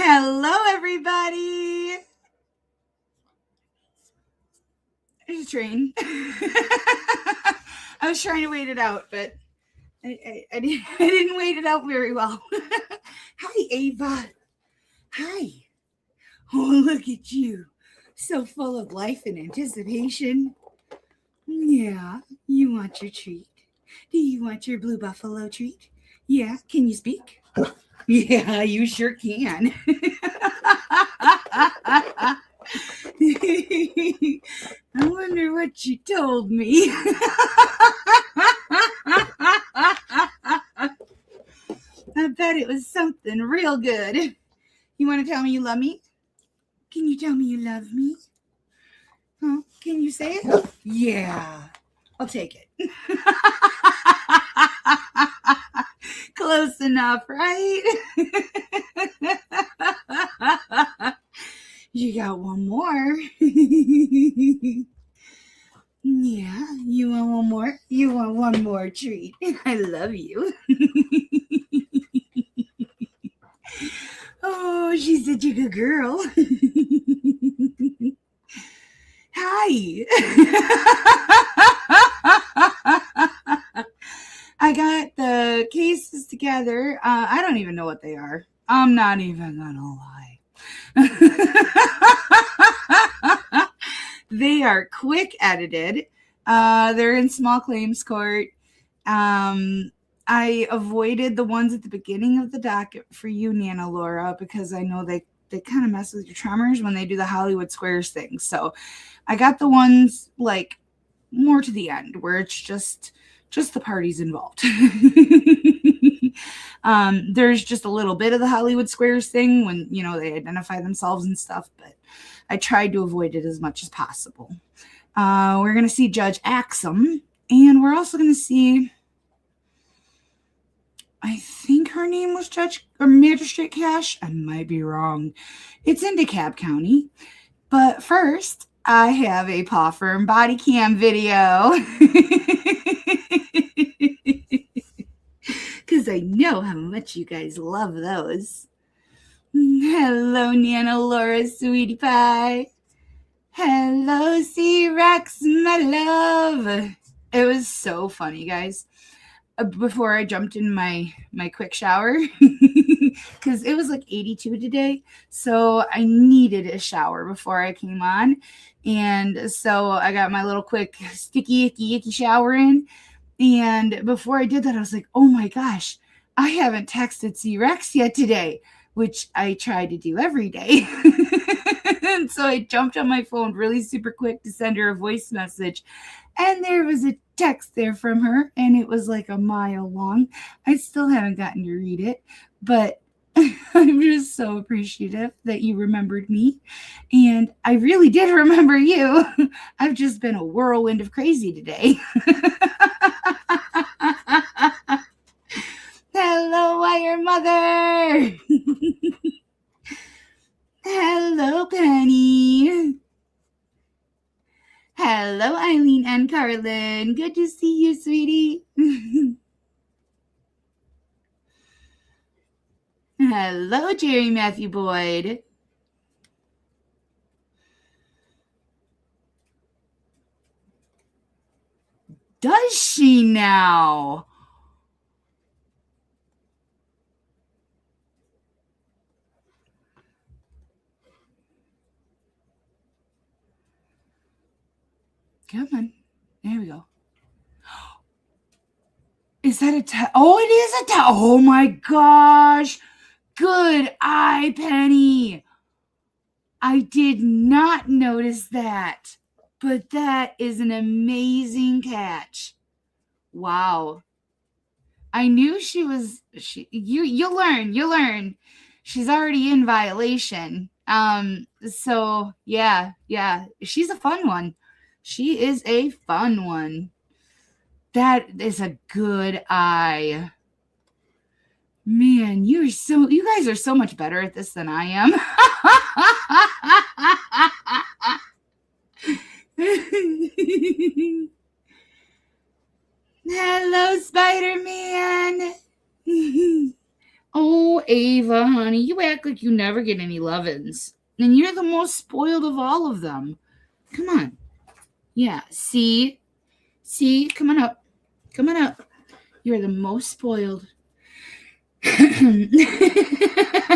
Hello, everybody. There's a train. I was trying to wait it out, but I didn't wait it out very well. Hi, Ava. Hi. Oh, look at you. So full of life and anticipation. Yeah, you want your treat. Do you want your blue buffalo treat? Yeah, can you speak? Yeah, you sure can. I wonder what you told me. I bet it was something real good. You want to tell me you love me? Can you tell me you love me? Huh? Can you say it? Yeah. I'll take it. Close enough, right? You got one more. Yeah, you want one more? You want one more treat. I love you. Oh, she's such a good girl. Hi. I got the cases together. I don't even know what they are. I'm not even gonna lie. They are quick edited. They're in small claims court. I avoided the ones at the beginning of the docket for you, Nana Laura, because I know they kind of mess with your tremors when they do the Hollywood Squares thing. So I got the ones like more to the end where it's just the parties involved. There's just a little bit of the Hollywood Squares thing when, you know, they identify themselves and stuff, but I tried to avoid it as much as possible. We're going to see Judge Axum, and we're also going to see, I think her name was Judge or Magistrate Cash. I might be wrong. It's in DeKalb County. But first, I have a PAWFURM body cam video. Because I know how much you guys love those. Hello, Nana Laura, sweetie pie. Hello, C-Rex, my love. It was so funny, guys. Before I jumped in my quick shower, because it was like 82 today, so I needed a shower before I came on, and so I got my little quick sticky icky shower in, and before I did that, I was like, oh my gosh, I haven't texted C-Rex yet today, which I try to do every day. And so I jumped on my phone really super quick to send her a voice message, and there was a text there from her, and it was like a mile long. I still haven't gotten to read it, but I'm just so appreciative that you remembered me, and I really did remember you. I've just been a whirlwind of crazy today. Hello, Wire Mother. Hello, Penny. Hello, Eileen and Carlin. Good to see you, sweetie. Hello, Jerry Matthew Boyd. Does she now? Come on. There we go. Is that a oh, it is a oh my gosh. Good eye, Penny. I did not notice that, but that is an amazing catch. Wow. I knew she was you'll learn. She's already in violation. So yeah, she's a fun one. She is a fun one. That is a good eye. Man, you guys are so much better at this than I am. Hello, Spider-Man. Oh, Ava, honey, you act like you never get any love-ins. And you're the most spoiled of all of them. Come on. Yeah, see? See? Come on up. Come on up. You're the most spoiled.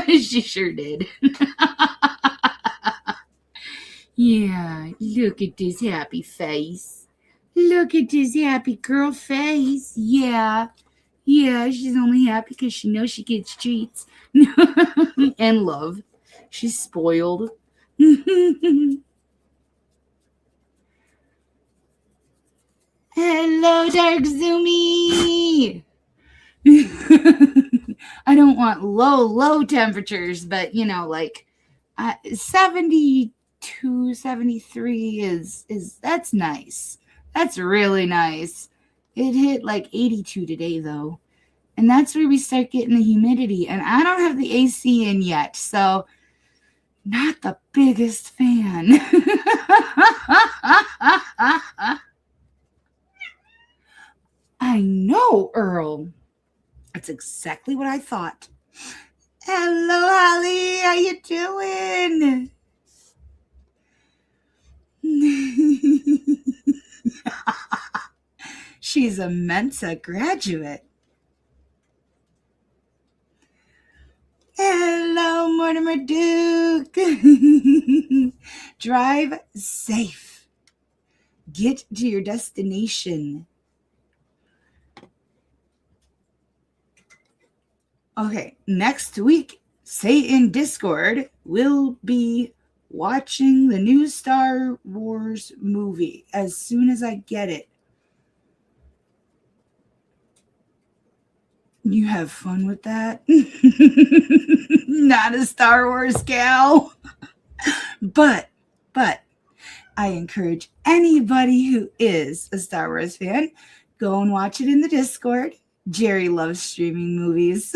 She sure did. Yeah, look at this happy face. Look at this happy girl face. Yeah. Yeah, she's only happy because she knows she gets treats. And love. She's spoiled. Hello, Dark Zoomy. I don't want low temperatures, but like 72, 73 is that's nice. That's really nice. It hit like 82 today though. And that's where we start getting the humidity. And I don't have the AC in yet, so not the biggest fan. I know, Earl. That's exactly what I thought. Hello, Holly. How you doing? She's a Mensa graduate. Hello, Mortimer Duke. Drive safe. Get to your destination. Okay, next week, say in Discord, we'll be watching the new Star Wars movie as soon as I get it. You have fun with that? Not a Star Wars gal. But I encourage anybody who is a Star Wars fan, go and watch it in the Discord. Jerry loves streaming movies.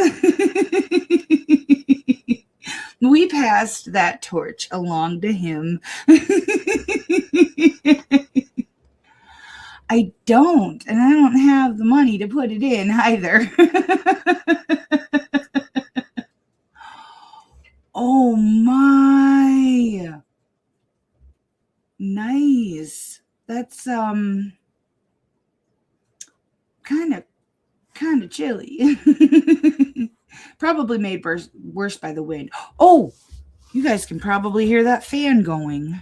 We passed that torch along to him. I don't, and I don't have the money to put it in either. Oh my. Nice. That's kind of chilly. Probably made worse by the wind. Oh, you guys can probably hear that fan going.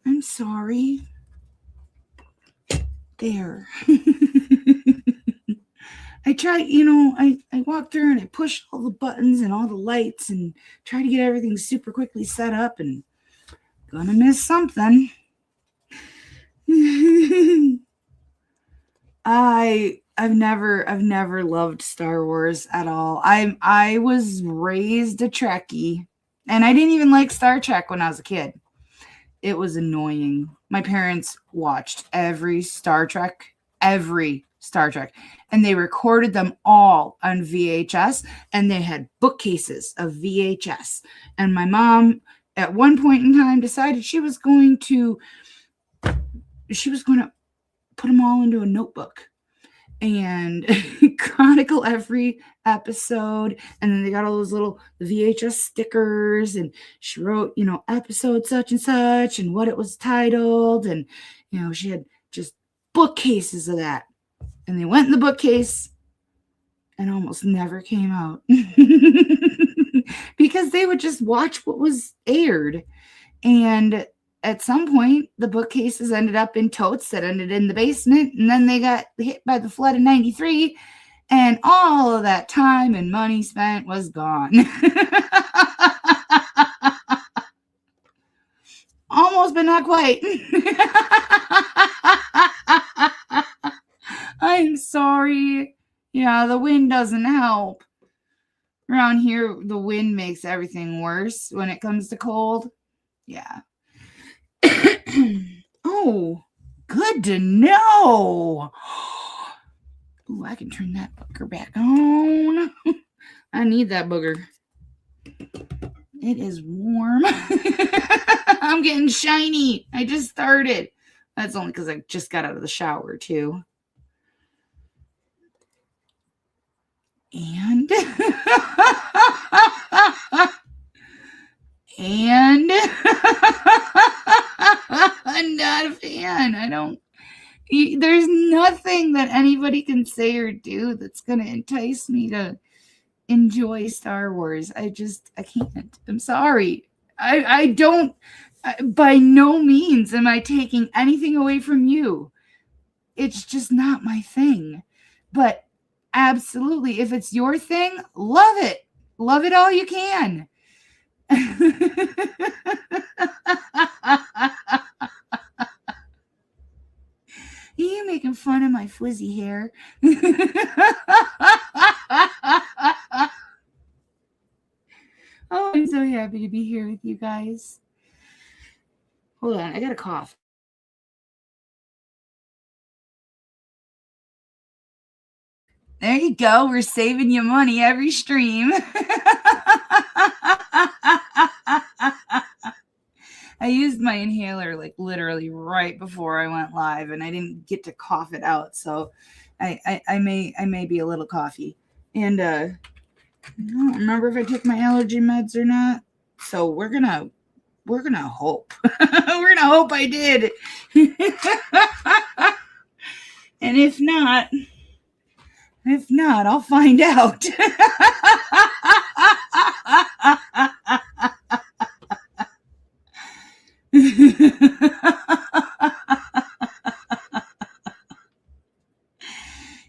I'm sorry. There. I try, I walk through and I push all the buttons and all the lights and try to get everything super quickly set up, and gonna miss something. I've never loved Star Wars at all. I was raised a Trekkie, and I didn't even like Star Trek when I was a kid. It was annoying. My parents watched every Star Trek, and they recorded them all on VHS, and they had bookcases of VHS. And my mom, at one point in time, decided she was going to put them all into a notebook and chronicle every episode. And then they got all those little VHS stickers, and she wrote, episode such and such and what it was titled. And, she had just bookcases of that. And they went in the bookcase and almost never came out because they would just watch what was aired. And at some point, the bookcases ended up in totes that ended in the basement, and then they got hit by the flood in 93, and all of that time and money spent was gone. Almost, but not quite. I'm sorry. Yeah, the wind doesn't help. Around here, the wind makes everything worse when it comes to cold. Yeah. Oh, good to know. Ooh, I can turn that booger back on. I need that booger. It is warm. I'm getting shiny. I just started. That's only because I just got out of the shower, too. And and I'm not a fan. There's nothing that anybody can say or do that's going to entice me to enjoy Star Wars. I can't. I'm sorry. I don't, by no means am I taking anything away from you. It's just not my thing. But absolutely, if it's your thing, love it. Love it all you can. You making fun of my frizzy hair. Oh, I'm so happy to be here with you guys. Hold on, I got a cough. There you go. We're saving you money every stream. I used my inhaler like literally right before I went live, and I didn't get to cough it out, so I may be a little coughy. And I don't remember if I took my allergy meds or not. So we're gonna hope. We're gonna hope I did. And if not, I'll find out.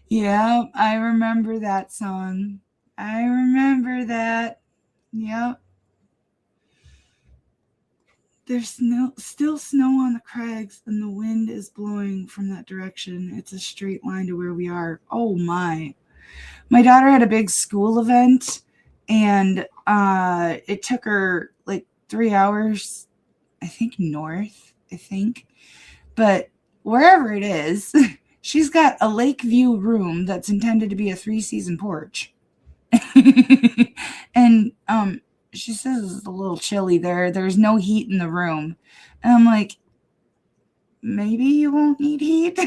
Yeah, I remember that song. I remember that. Yep. There's still snow on the crags, and the wind is blowing from that direction. It's a straight line to where we are. Oh my. My daughter had a big school event, and it took her like 3 hours, I think north, But wherever it is, she's got a Lakeview room that's intended to be a 3-season porch. And she says it's a little chilly there. There's no heat in the room. And I'm like, maybe you won't need heat.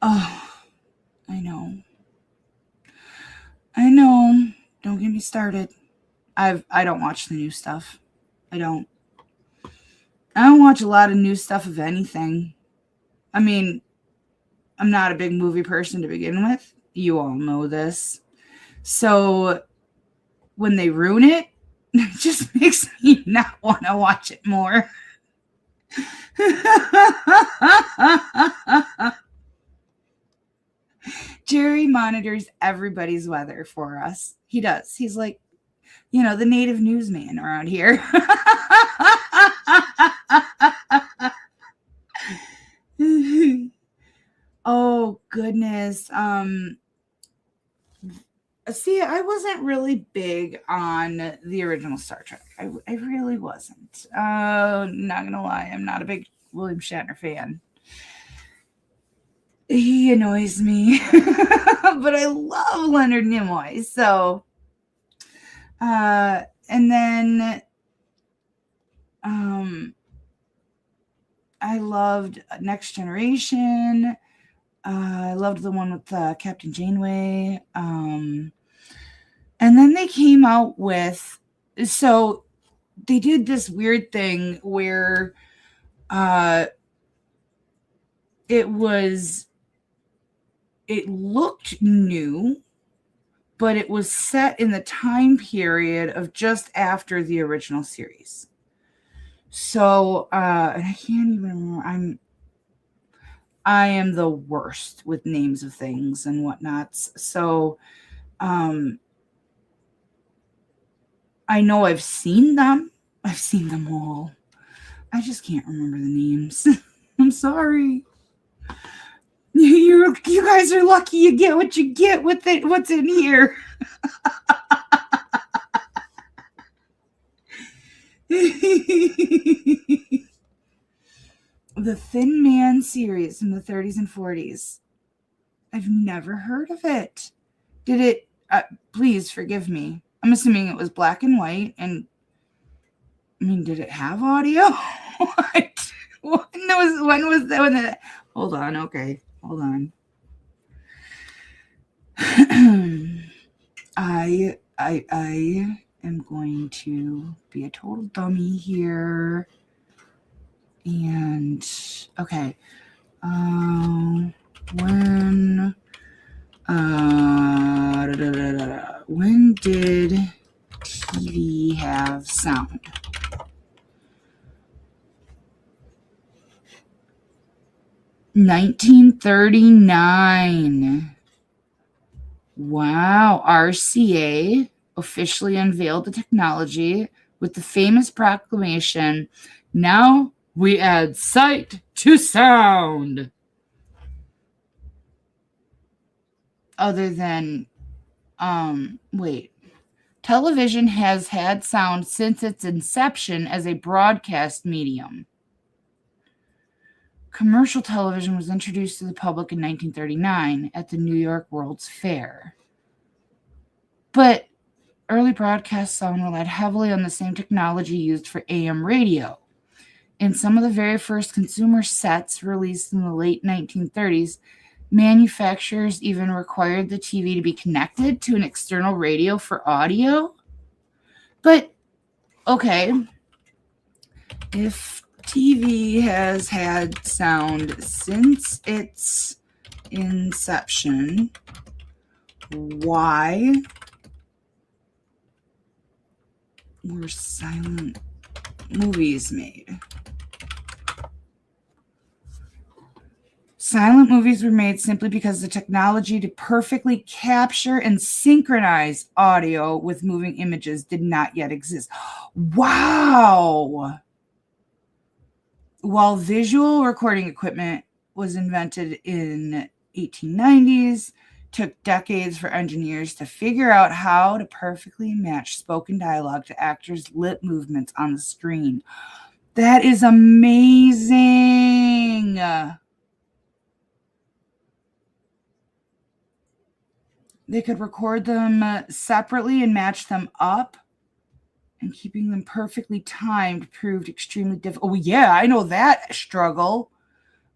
Oh, I know. Don't get me started. I don't watch the new stuff. I don't watch a lot of new stuff of anything. I mean, I'm not a big movie person to begin with. You all know this. So when they ruin it, it just makes me not want to watch it more. Jerry monitors everybody's weather for us. He does. He's like, the native newsman around here. Oh, goodness. See, I wasn't really big on the original Star Trek. I really wasn't. Not gonna lie, I'm not a big William Shatner fan. He annoys me, but I love Leonard Nimoy. So, and then, I loved Next Generation. I loved the one with Captain Janeway. And then they came out with, so they did this weird thing where it looked new, but it was set in the time period of just after the original series. So, and I can't even remember. I am the worst with names of things and whatnots. So, I know I've seen them. I've seen them all. I just can't remember the names. I'm sorry. You guys are lucky you get what you get with it. What's in here? The Thin Man series from the 30s and 40s. I've never heard of it. Did it? Please forgive me. I'm assuming it was black and white. And I mean, did it have audio? What? When was that? Hold on. Okay. Hold on. I am going to be a total dummy here. And okay. When did TV have sound? $1939. Wow. RCA officially unveiled the technology with the famous proclamation, "Now we add sight to sound." Other than, television has had sound since its inception as a broadcast medium. Commercial television was introduced to the public in 1939 at the New York World's Fair. But early broadcast sound relied heavily on the same technology used for AM radio. In some of the very first consumer sets released in the late 1930s, manufacturers even required the TV to be connected to an external radio for audio. But, okay, if TV has had sound since its inception, why were silent movies made? Silent movies were made simply because the technology to perfectly capture and synchronize audio with moving images did not yet exist. Wow! While visual recording equipment was invented in 1890s, took decades for engineers to figure out how to perfectly match spoken dialogue to actors' lip movements on the screen. That is amazing. They could record them separately and match them up, and keeping them perfectly timed proved extremely difficult. Oh, yeah, I know that struggle.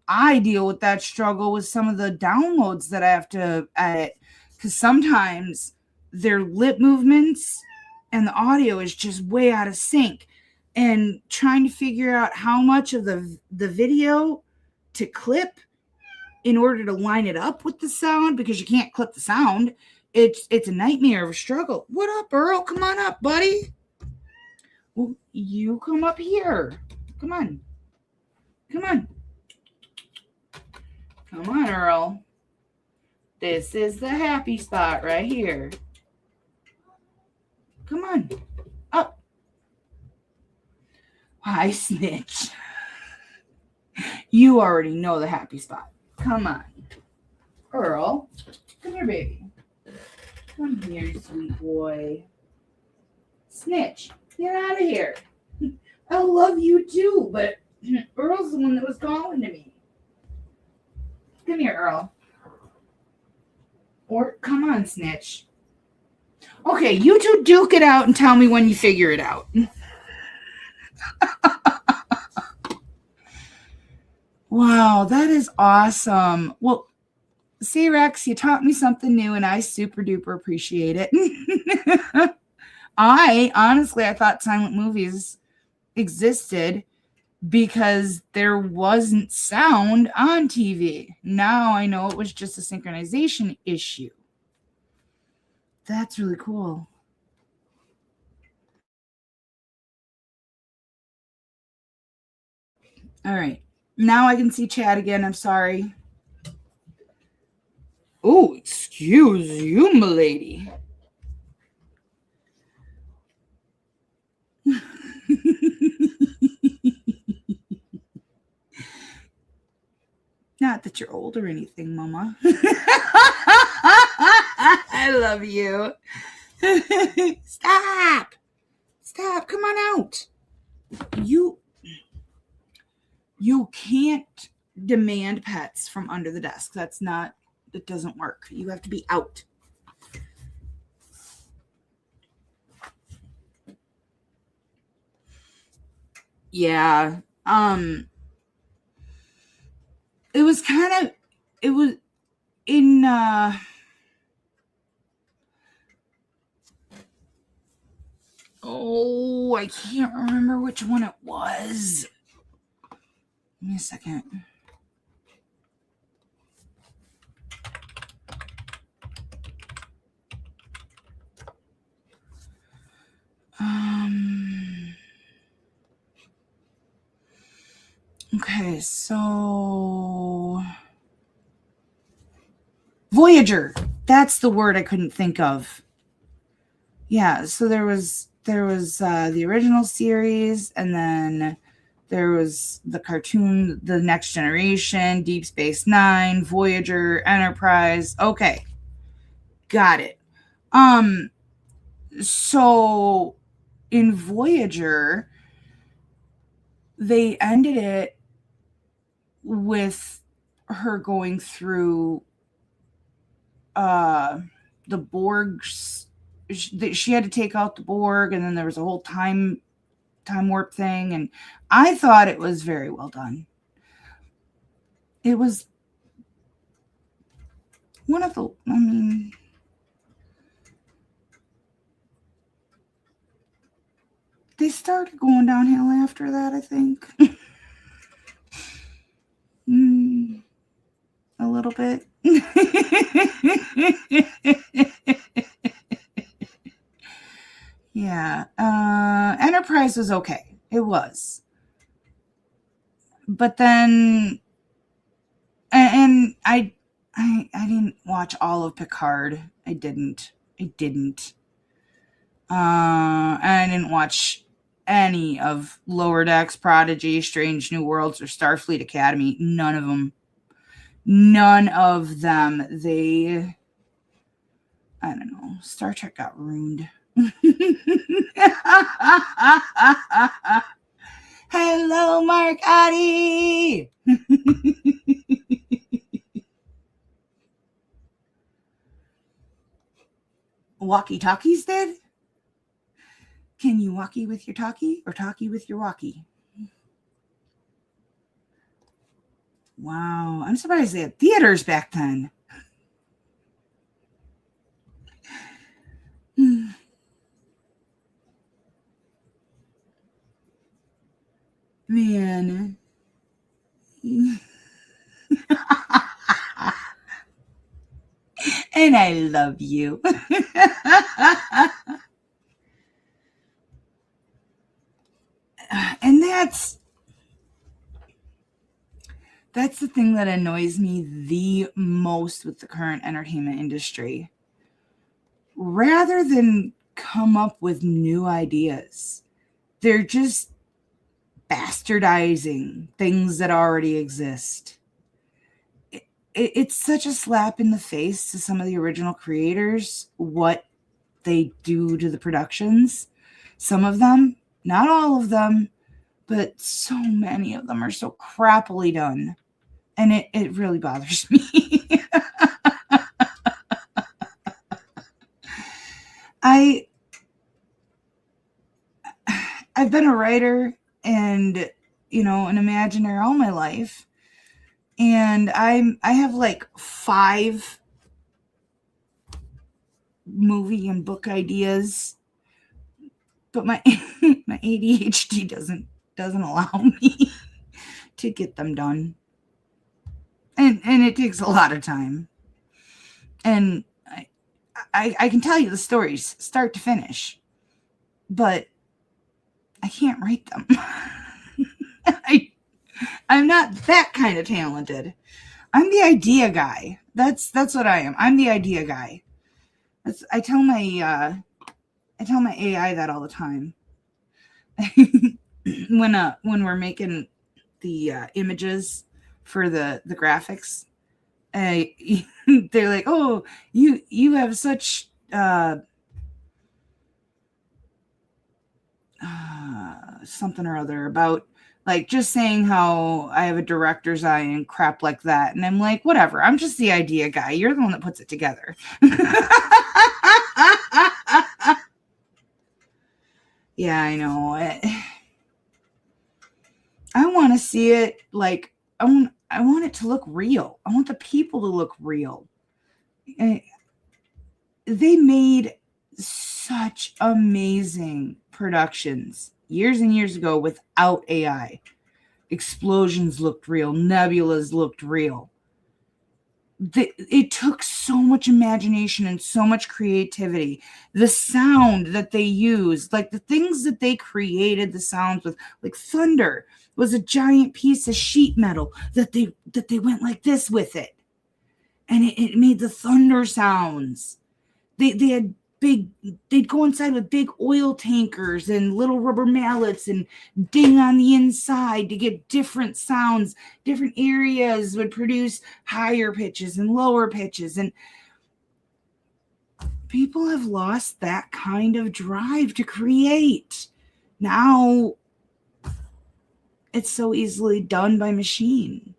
I deal with that struggle with some of the downloads that I have to edit, because sometimes their lip movements and the audio is just way out of sync, and trying to figure out how much of the video to clip in order to line it up with the sound, because you can't clip the sound. It's a nightmare of a struggle. What up, Earl? Come on up, buddy. Well, you come up here. Come on. Come on. Come on, Earl. This is the happy spot right here. Come on. Up. Hi, Snitch. You already know the happy spot. Come on. Earl, come here, baby. Come here, sweet boy. Snitch, get out of here. I love you too, but Earl's the one that was calling to me. Come here, Earl. Or come on, Snitch. Okay, you two duke it out and tell me when you figure it out. Wow, that is awesome. Well, see, Rex, you taught me something new, and I super duper appreciate it. I thought silent movies existed because there wasn't sound on TV. Now I know it was just a synchronization issue. That's really cool. All right. Now I can see chat again. I'm sorry. Oh, excuse you, milady. Not that you're old or anything, Mama. I love you. Stop. Stop. Come on out. You can't demand pets from under the desk. It doesn't work. You have to be out. Yeah. it was kind of, it was in, oh, I can't remember which one it was. Give me a second. Okay, so Voyager. That's the word I couldn't think of. Yeah, so there was the original series, and then there was the cartoon, The Next Generation, Deep Space Nine, Voyager, Enterprise. Okay, got it. So in Voyager, they ended it with her going through the Borg's. She had to take out the Borg, and then there was a whole time warp thing, and I thought it was very well done. It was one of the, I mean, they started going downhill after that, I think. A little bit. Yeah. Enterprise was okay. It was. But then, and I didn't watch all of Picard. I didn't. And I didn't watch any of Lower Decks, Prodigy, Strange New Worlds, or Starfleet Academy. None of them. They, I don't know. Star Trek got ruined. Hello, Mark Addy. Walkie-talkies did? Can you walkie with your talkie or talkie with your walkie? Wow, I'm surprised they had theaters back then. Man. And I love you. And that's the thing that annoys me the most with the current entertainment industry. Rather than come up with new ideas, they're just bastardizing things that already exist. It's such a slap in the face to some of the original creators, what they do to the productions. Some of them, not all of them, but so many of them are so crappily done. And it really bothers me. I've been a writer and, an Imagineer all my life. And I have like 5 movie and book ideas, but my my ADHD doesn't allow me to get them done. And it takes a lot of time. And I can tell you the stories start to finish, but I can't write them. I'm not that kind of talented. I'm the idea guy. That's what I am. I'm the idea guy. I tell my AI that all the time. when we're making the images for the graphics, they're like, "Oh, you have such something or other about." Like, just saying how I have a director's eye and crap like that. And I'm like, whatever. I'm just the idea guy. You're the one that puts it together. Yeah, I know. I want to see it like want it to look real. I want the people to look real. And they made such amazing productions years and years ago without AI. Explosions looked real. Nebulas looked real. It took so much imagination and so much creativity. The sound that they used, like the things that they created the sounds with, like thunder was a giant piece of sheet metal that they went like this with it. And it made the thunder sounds. They had they'd go inside with big oil tankers and little rubber mallets and ding on the inside to get different sounds. Different areas would produce higher pitches and lower pitches. And people have lost that kind of drive to create. Now it's so easily done by machine.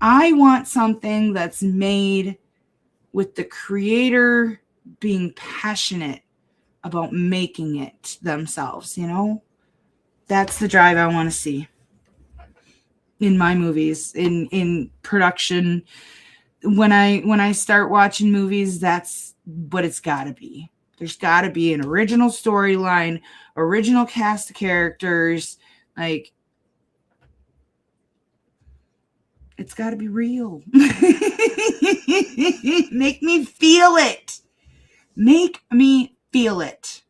I want something that's made with the creator being passionate about making it themselves, you know? That's the drive I want to see in my movies, in production. When I start watching movies, that's what it's got to be. There's got to be an original storyline, original cast of characters, like it's got to be real. Make me feel it. Make me feel it.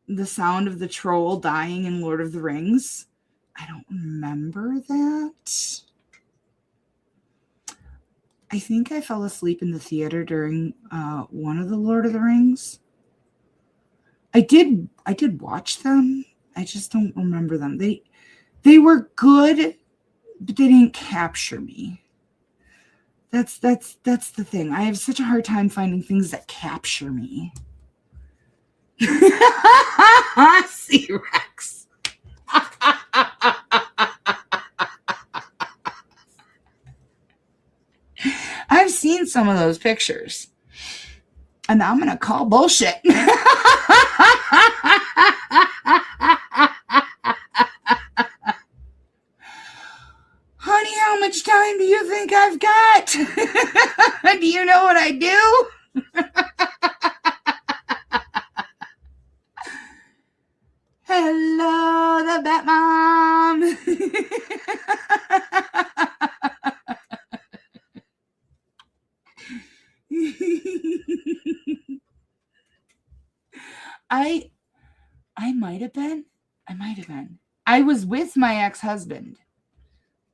The sound of the troll dying in Lord of the Rings. I don't remember that. I think I fell asleep in the theater during one of the Lord of the Rings. I did watch them. I just don't remember them. They were good, but they didn't capture me. That's the thing. I have such a hard time finding things that capture me. See, Rex. I've seen some of those pictures. And I'm going to call bullshit. Honey, how much time do you think I've got? Do you know what I do? Hello, the Bat Mom. I might have been. I was with my ex-husband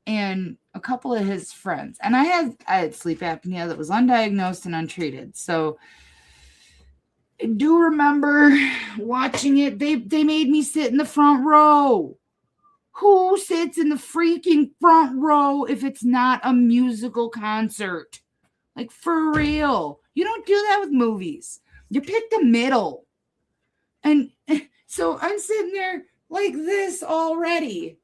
and a couple of his friends. And I had sleep apnea that was undiagnosed and untreated. So I do remember watching it. They made me sit in the front row. Who sits in the freaking front row if it's not a musical concert? Like, for real. You don't do that with movies. You pick the middle. And so I'm sitting there like this already.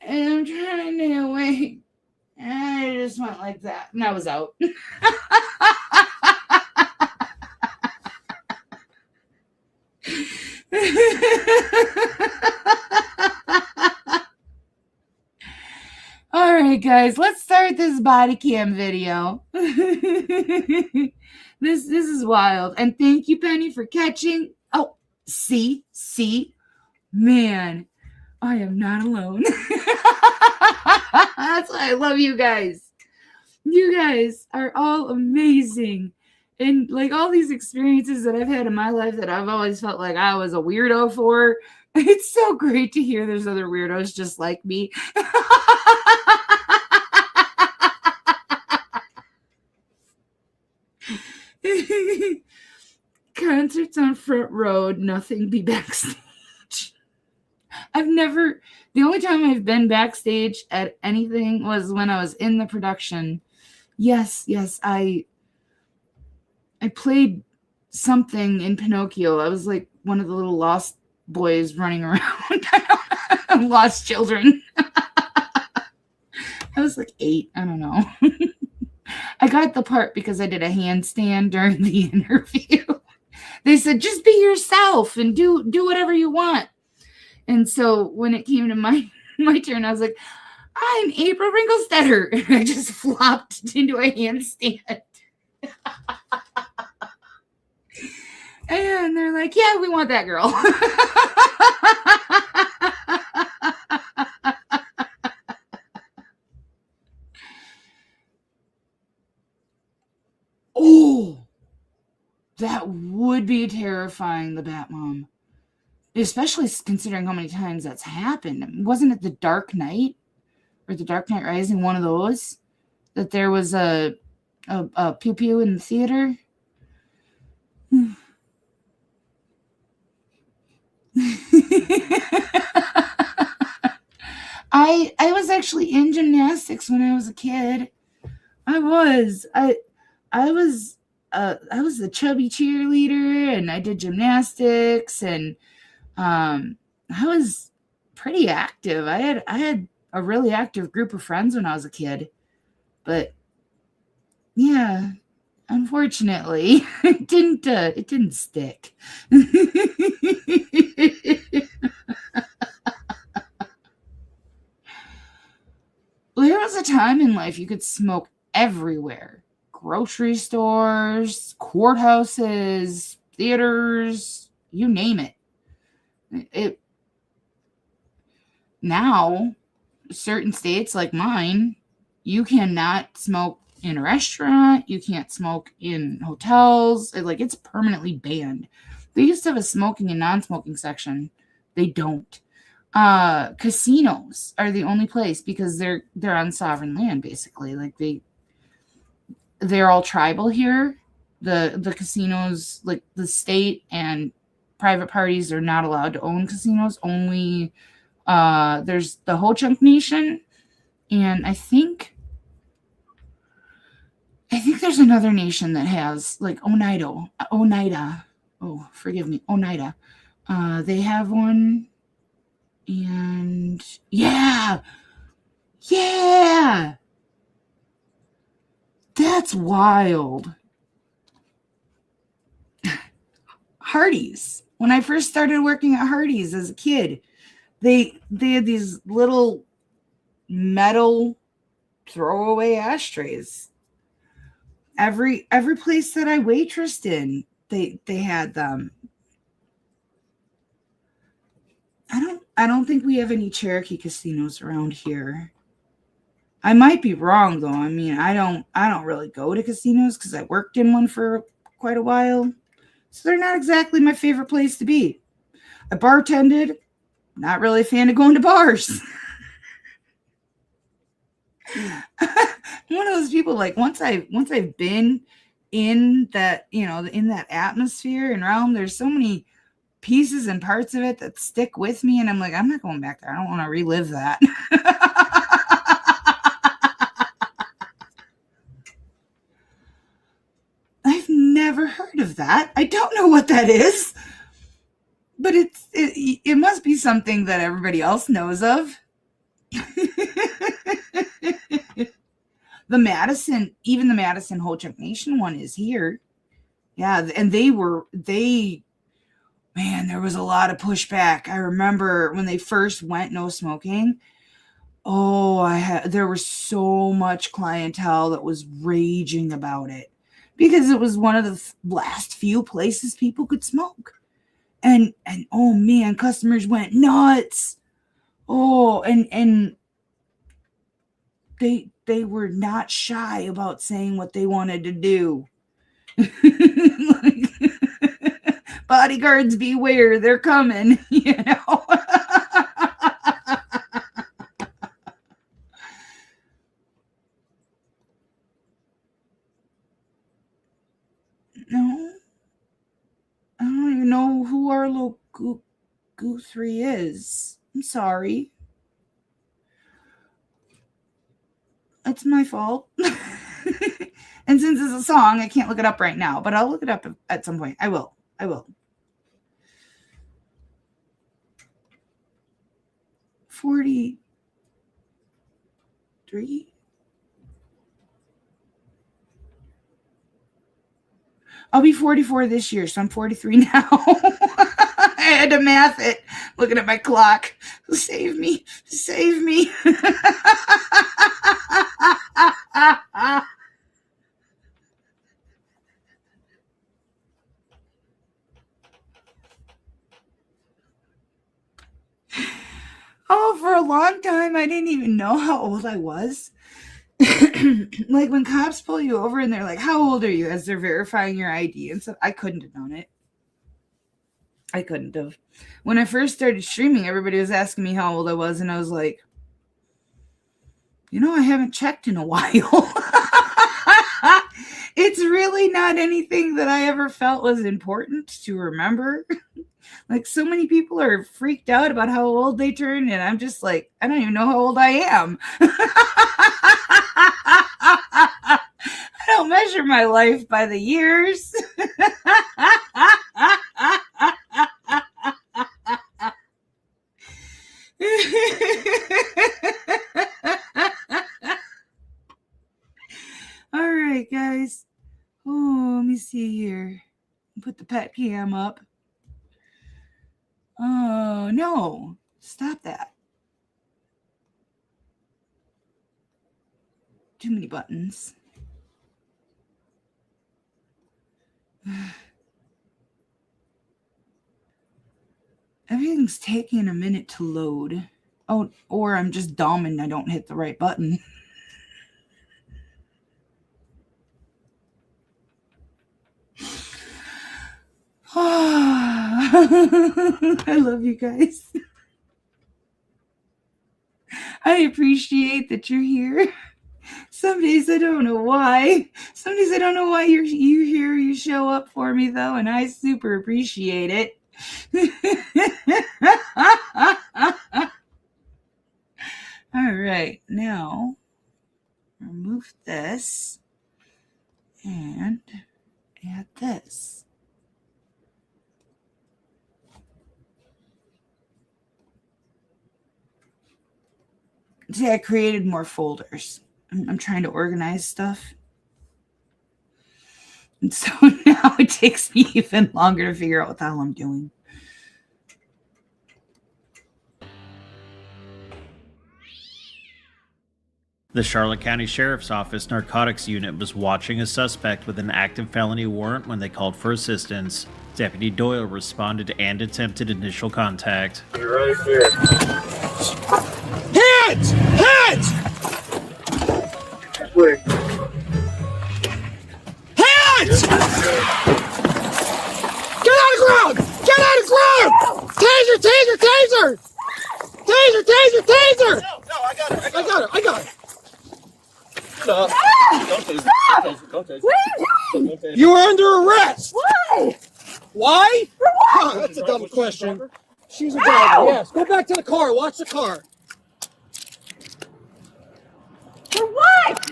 And I'm trying to wait. And I just went like that. And I was out. All right, guys, let's start this body cam video. This is wild. And thank you, Penny, for catching. Oh, see, man, I am not alone. That's why I love you guys. You guys are all amazing. And like all these experiences that I've had in my life that I've always felt like I was a weirdo for, it's so great to hear there's other weirdos just like me. Concerts on front row, nothing be backstage. The only time I've been backstage at anything was when I was in the production. Yes, I played something in Pinocchio. I was like one of the little lost boys running around. Lost children. I was like 8. I don't know. I got the part because I did a handstand during the interview. They said, just be yourself and do whatever you want. And so when it came to my turn, I was like, I'm April Ringelstetter. And I just flopped into a handstand. And they're like, yeah, we want that girl. Oh, that would be terrifying, the Batmom. Especially considering how many times that's happened. Wasn't it The Dark Knight or The Dark Knight Rising, one of those, that there was a pew pew in the theater? I was actually in gymnastics when I was a kid. I was the chubby cheerleader, and I did gymnastics, and I was pretty active. I had a really active group of friends when I was a kid. But yeah, unfortunately, it didn't stick. There was a time in life you could smoke everywhere. Grocery stores, courthouses, theaters, you name it. Now, certain states like mine, you cannot smoke in a restaurant, you can't smoke in hotels. It's permanently banned. They used to have a smoking and non-smoking section. They don't. Casinos are the only place, because they're on sovereign land, basically. They're all tribal here. The casinos, like the state and private parties, are not allowed to own casinos. Only there's the Ho-Chunk Nation, and I think there's another nation that has, like, Oneida. Oh, forgive me, Oneida. They have one, and yeah, that's wild. Hardee's. When I first started working at Hardee's as a kid, they had these little metal throwaway ashtrays. Every place that I waitressed in, they had them. I don't think we have any Cherokee casinos around here. I might be wrong, though. I mean, I don't really go to casinos because I worked in one for quite a while. So they're not exactly my favorite place to be. I bartended. Not really a fan of going to bars. I'm one of those people, like, once I've been in that, in that atmosphere and realm, there's so many pieces and parts of it that stick with me, and I'm like, I'm not going back there. I don't want to relive that. I've never heard of that. I don't know what that is, but it must be something that everybody else knows of. The Madison Ho-Chunk Nation one is here. Yeah, and man, there was a lot of pushback. I remember when they first went no smoking. There was so much clientele that was raging about it, because it was one of the last few places people could smoke. And oh man, customers went nuts. Oh, and they were not shy about saying what they wanted to do. Like, bodyguards beware, they're coming, No, I don't even know who Arlo Guthrie is. I'm sorry. It's my fault. And since it's a song, I can't look it up right now, but I'll look it up at some point. I will. 43? I'll be 44 this year, so I'm 43 now. I had to math it, looking at my clock. Save me. Save me. Oh, for a long time, I didn't even know how old I was. Like when cops pull you over and they're like, how old are you? As they're verifying your ID and stuff. I couldn't have known it. I couldn't have. When I first started streaming, everybody was asking me how old I was. And I was like, I haven't checked in a while. It's really not anything that I ever felt was important to remember. Like, so many people are freaked out about how old they turn, and I'm just like, I don't even know how old I am. I don't measure my life by the years. All right, guys. Oh, let me see here. Put the pet cam up. Oh, no. Stop that. Too many buttons. Everything's taking a minute to load. Oh, or I'm just dumb and I don't hit the right button. I love you guys. I appreciate that you're here. Some days I don't know why. Some days I don't know why you're here. You show up for me though, and I super appreciate it. All right, now remove this and add this. See, I created more folders. I'm trying to organize stuff. And so now it takes me even longer to figure out what the hell I'm doing. The Charlotte County Sheriff's Office Narcotics Unit was watching a suspect with an active felony warrant when they called for assistance. Deputy Doyle responded and attempted initial contact. You're right here. Hands! Hands! Wait. Hands! Get out of the ground! Get out of the ground! Taser! Taser! Taser! Taser! Taser! Taser! No, I got her. I got her. No. Don't taser. Don't taser. What are you doing? You are under arrest. Why? Why? For what? Oh, that's a dumb question. She's a driver. Yes. Go back to the car. Watch the car. For what?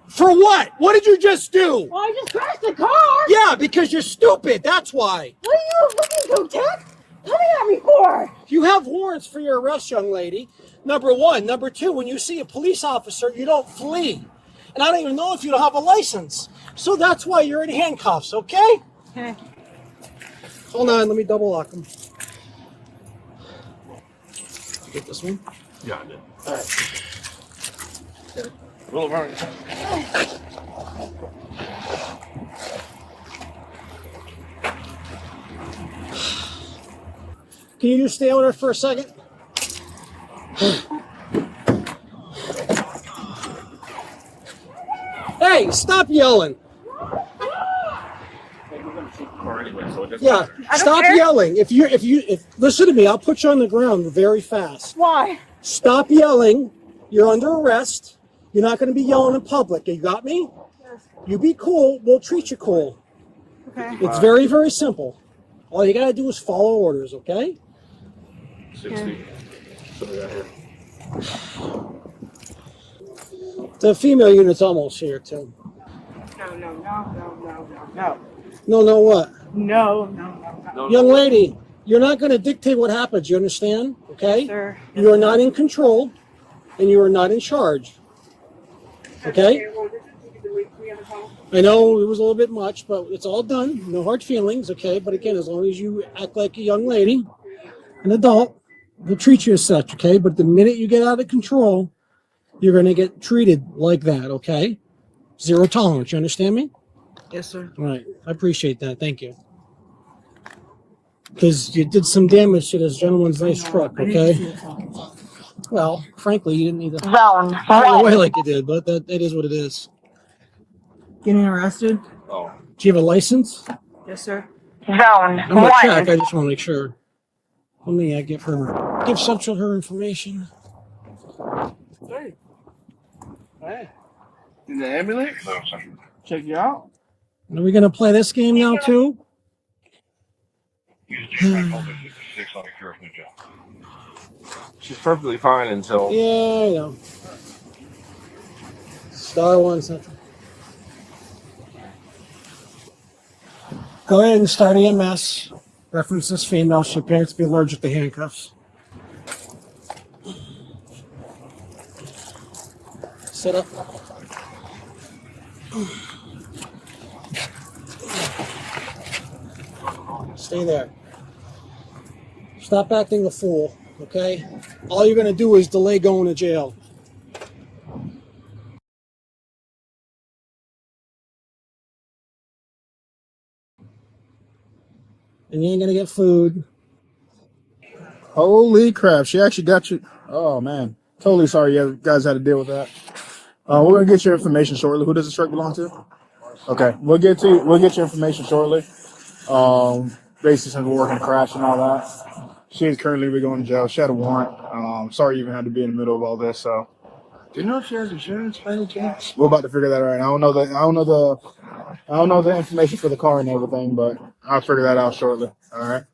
For what? What did you just do? Well, I just crashed the car. Yeah, because you're stupid. That's why. What are you looking to attack? Coming at me for? You have warrants for your arrest, young lady. Number one. Number two, when you see a police officer, you don't flee. And I don't even know if you don't have a license. So that's why you're in handcuffs, okay? Okay. Hold on, let me double lock them. You get this one? Yeah, I did. All right. Okay. Roll around. Can you just stay on there for a second? Hey, stop yelling. Yeah, stop yelling. If listen to me, I'll put you on the ground very fast. Why? Stop yelling. You're under arrest. You're not going to be yelling in public. You got me? Yes. You be cool. We'll treat you cool. Okay. It's very, very simple. All you got to do is follow orders, okay? 60. So we got here. The female unit's almost here, too. No. No, what? No. Young lady, you're not going to dictate what happens. You understand? Okay? Sir. You are not in control, and you are not in charge. Okay? Well, this is the week we have a call. I know it was a little bit much, but it's all done. No hard feelings, okay? But again, as long as you act like a young lady, an adult, they'll treat you as such, okay? But the minute you get out of control, you're going to get treated like that, okay? Zero tolerance. You understand me? Yes, sir. All right. I appreciate that. Thank you. Because you did some damage to this gentleman's nice truck, okay? Well, frankly, you didn't need to Zone run away 1. like you did, but that is what it is. Getting arrested? Oh. Do you have a license? Yes, sir. Zone I'm gonna 1. check. I just want to make sure. Let me give Central her information. Hey. Hey. In the ambulance? Check you out. Are we gonna play this game now too? She's perfectly fine until. Yeah, I know. Star 1 Central. Go ahead and start EMS. Reference this female. She appears to be allergic to handcuffs. Sit up. Stay there. Stop acting a fool, okay? All you're going to do is delay going to jail. And you ain't going to get food. Holy crap, she actually got you. Oh, man. Totally sorry you guys had to deal with that. We're going to get your information shortly. Who does this truck belong to? Okay, we'll get your information shortly. Basically, since we're working crash and all that. She is currently going to jail. She had a warrant. Sorry you even had to be in the middle of all this, so. Do you know if she has insurance by any chance? We're about to figure that out. I don't know the information for the car and everything, but I'll figure that out shortly. All right.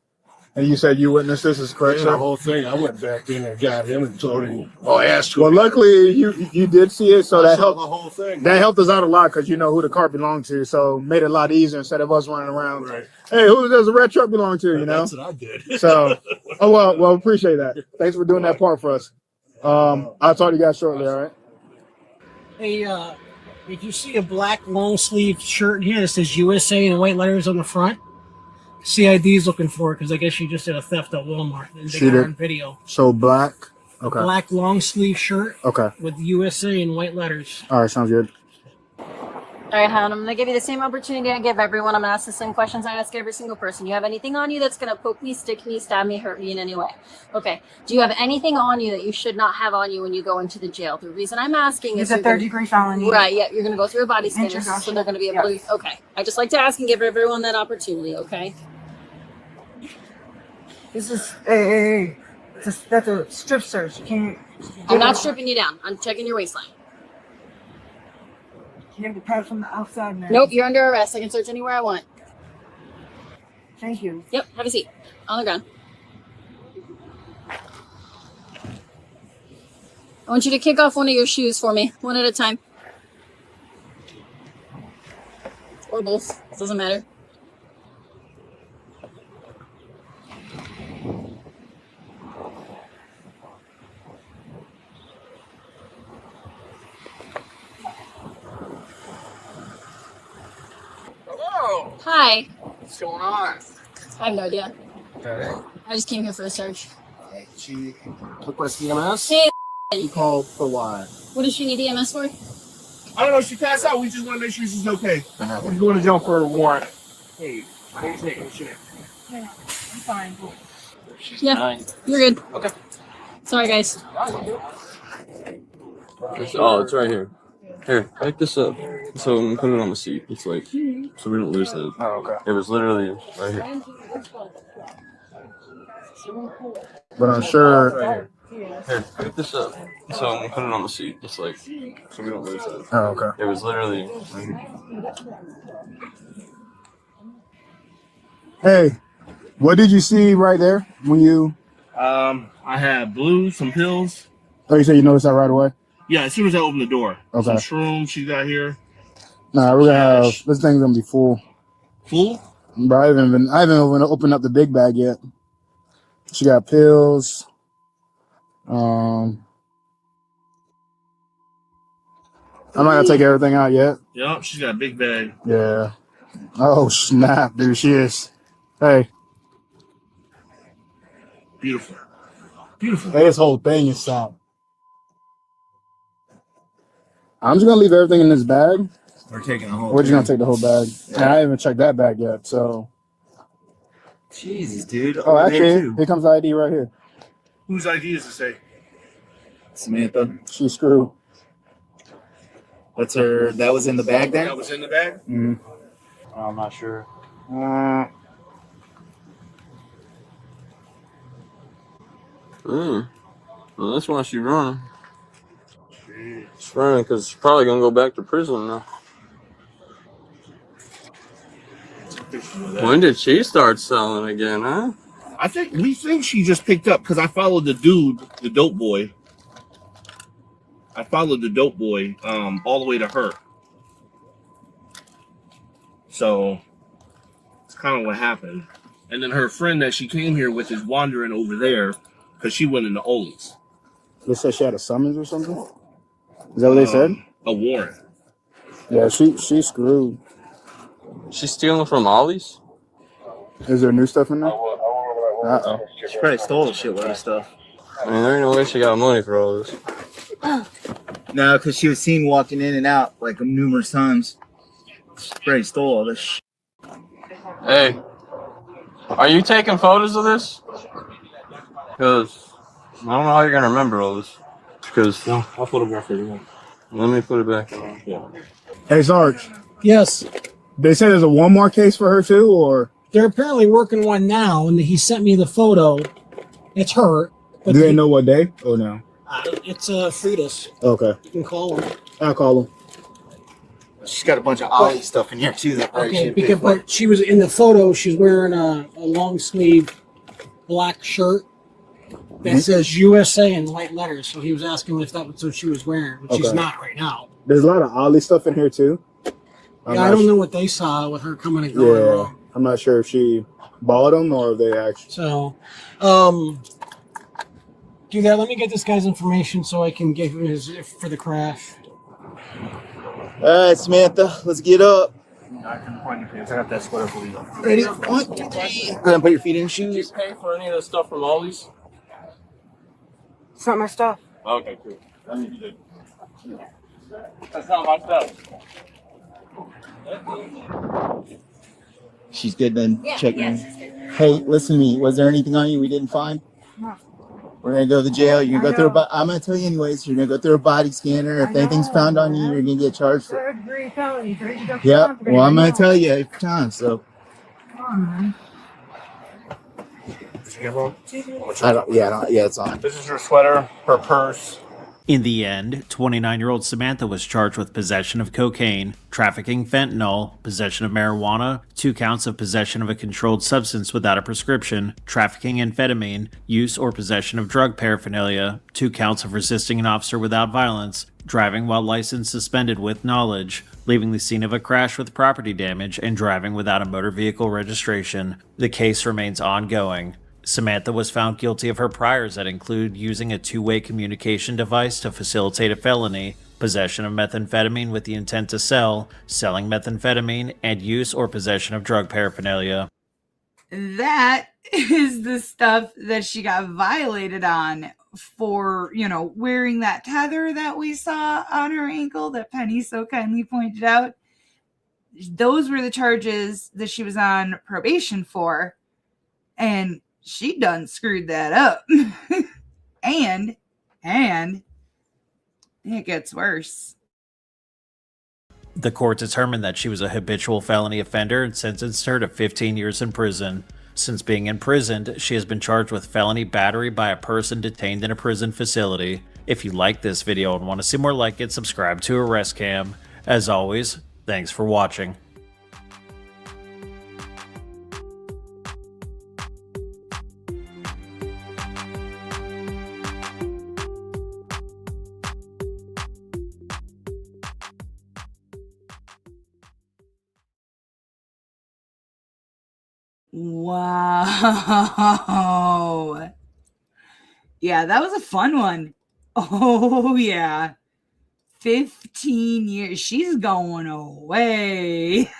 And you said you witnessed this, is correct, The sir? whole thing. I went back in and got him and told him. Oh, I asked. Well, luckily you did see it, so I that saw helped. the whole thing. That helped us out a lot because you know who the car belonged to, so made it a lot easier instead of us running around. Right. Hey, who does the red truck belong to? You know. That's what I did. So, well, appreciate that. Thanks for doing that part for us. I'll talk to you guys shortly. All right. Hey, if you see a black long sleeve shirt in here that says USA in white letters on the front, CID's looking for it because I guess she just did a theft at Walmart and they She got her did? on video. So black. Okay. Black long sleeve shirt Okay. with USA in white letters. All right. Sounds good. All right, hon, I'm going to give you the same opportunity I give everyone. I'm going to ask the same questions I ask every single person. You have anything on you that's going to poke me, stick me, stab me, hurt me in any way? Okay. Do you have anything on you that you should not have on you when you go into the jail? The reason I'm asking is It's a third-degree felony. Right, yeah, you're going to go through a body scanner, so Introduction. they're going to be able to... Okay. I just like to ask and give everyone that opportunity, okay? This is hey. That's a strip search. You can't. I'm not stripping you down. I'm checking your waistline. You have to pat from the outside now. Nope, you're under arrest. I can search anywhere I want. Thank you. Yep, have a seat. On the ground. I want you to kick off one of your shoes for me, one at a time. Or both. Doesn't matter. Hello. Hi. What's going on? I have no idea. Okay. I just came here for the search. She took my CMS. Hey, She called for what? what does she need EMS for? I don't know. She passed out. We just want to make sure she's okay. We're going to jail for a warrant. Hey, what do you think? Shit. I'm fine. Yeah, you're good. Okay. Sorry, guys. Oh, it's right here. Here, pick this up. So I'm gonna put it on the seat. It's like, so we don't lose it. Oh, okay. It was literally right here. But I'm sure. Right here. Here, pick this up. So I'm gonna put it on the seat. It's like, so we don't lose it. Oh, okay. It was literally right here. Hey, what did you see right there when you? I had blue, some pills. Oh, you said you noticed that right away. Yeah, as soon as I opened the door. Okay. Some shrooms she got here. Nah, we're gonna have this thing's gonna be full. Full? But I haven't even opened up the big bag yet. She got pills. I'm not gonna take everything out yet. Yup, she's got a big bag. Yeah. Oh snap, dude, she is. Hey, Beautiful. Beautiful. this whole thing is something. I'm just gonna leave everything in this bag. We're taking the whole We're just thing. gonna take the whole bag. And I haven't even checked that bag yet, so. Jesus, dude. Oh, Over there, actually, too. here comes the ID right here. Whose idea is to say? Samantha. She's screwed. That's her. That was in the bag there? That was in the bag? Mm-hmm. I'm not sure. Well, that's why she's running. She's running because she's probably gonna go back to prison now. When did she start selling again, huh? We think she just picked up because I followed the dude, the dope boy. I followed the dope boy all the way to her. So it's kind of what happened. And then her friend that she came here with is wandering over there because she went into Ollie's. They said she had a summons or something? Is that what they said? A warrant. Yeah, she's screwed. She's stealing from Ollie's? Is there new stuff in there? Uh-oh. She probably stole a shitload of stuff. I mean, there ain't no way she got money for all this. No, because she was seen walking in and out like numerous times. She probably stole all this shit. Hey, are you taking photos of this? Because I don't know how you're gonna remember all this. Because No, I'll photograph her. let me put it back on. Yeah. Hey, Sarge. Yes, They say there's a one more case for her too, or they're apparently working one now, and he sent me the photo. It's her. But do they know what day? Oh no. It's Frida's. Okay. You can call her. I'll call them. She's got a bunch of Ollie stuff in here too. That probably Okay, should because but she was in the photo. She's wearing a long sleeve black shirt that says USA in white letters. So he was asking if that was what she was wearing, but she's Okay. not right now. There's a lot of Ollie stuff in here too. Yeah, I don't know what they saw with her coming and going. Yeah, I'm not sure if she bought them or if they actually. So, do that. Let me get this guy's information so I can give him his for the crash. All right, Samantha, let's get up. I can point your pants. I got that sweater for you. Ready? 1, 2, 3. Go ahead and put your feet in shoes. Did you pay for any of the stuff from Ollie's? It's not my stuff. Okay, cool. I mean, you did. That's not my stuff. She's good then. Check in. Hey, listen to me. Was there anything on you we didn't find? No. We're gonna go to the jail. You're gonna go through I'm gonna tell you anyways. You're gonna go through a body scanner. If anything's found on you, you're gonna get charged for. Third degree felony. Yep. Well, I'm gonna tell you every time. So. Come on, man. Is your camera on? Yeah, it's on. This is her sweater, her purse. In the end, 29-year-old Samantha was charged with possession of cocaine, trafficking fentanyl, possession of marijuana, 2 counts of possession of a controlled substance without a prescription, trafficking amphetamine, use or possession of drug paraphernalia, 2 counts of resisting an officer without violence, driving while license suspended with knowledge, leaving the scene of a crash with property damage, and driving without a motor vehicle registration. The case remains ongoing. Samantha was found guilty of her priors that include using a 2-way communication device to facilitate a felony, possession of methamphetamine with the intent to sell, selling methamphetamine, and use or possession of drug paraphernalia. That is the stuff that she got violated on for, wearing that tether that we saw on her ankle that Penny so kindly pointed out. Those were the charges that she was on probation for. And she done screwed that up. and it gets worse. The court determined that she was a habitual felony offender and sentenced her to 15 years in prison. Since being imprisoned, she has been charged with felony battery by a person detained in a prison facility. If you like this video and want to see more like it, subscribe to Arrest Cam. As always, thanks for watching. Wow. Yeah, that was a fun one. Oh, yeah. 15 years. She's going away.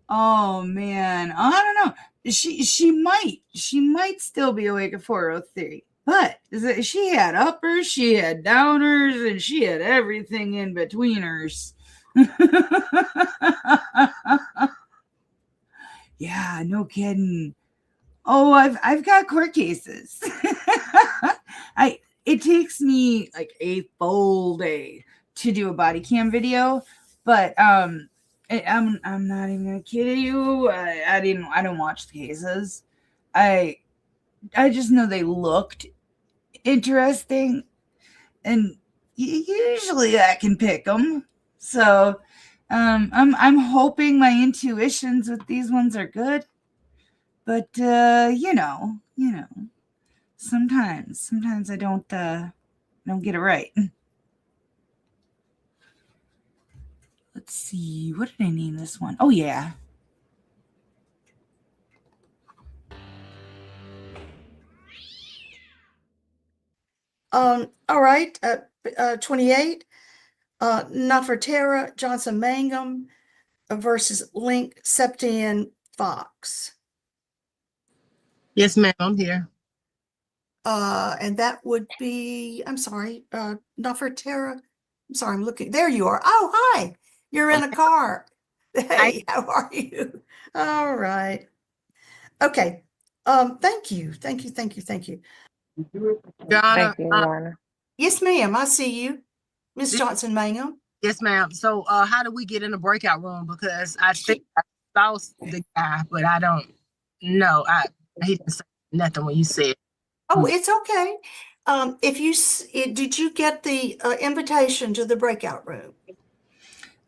Oh man, I don't know. She might still be awake at 4:03, but she had uppers, she had downers, and she had everything in betweeners. Yeah, no kidding. Oh, I've got court cases. It takes me like a full day to do a body cam video, but I'm not even gonna kid you. I don't watch the cases. I just know they looked interesting, and usually I can pick them. So I'm hoping my intuitions with these ones are good, but you know, sometimes I don't get it right. Let's see, what did I name this one? Oh yeah. All right. 28. Nefertera Johnson Mangum versus Link Septian Fox. Yes, ma'am, I'm here. And that would be, I'm sorry, Nefertera. I'm sorry, I'm looking. There you are. Oh, hi. You're in a car. Hey, how are you? All right. Okay. Thank you. Thank you. Your Honor, Thank you, Your Honor. Yes, ma'am. I see you. Miss Johnson Mangum. yes, ma'am. So, how do we get in the breakout room? Because I think I saw the guy, but I don't know. He didn't say nothing when you said. Oh, it's okay. Did you get the invitation to the breakout room?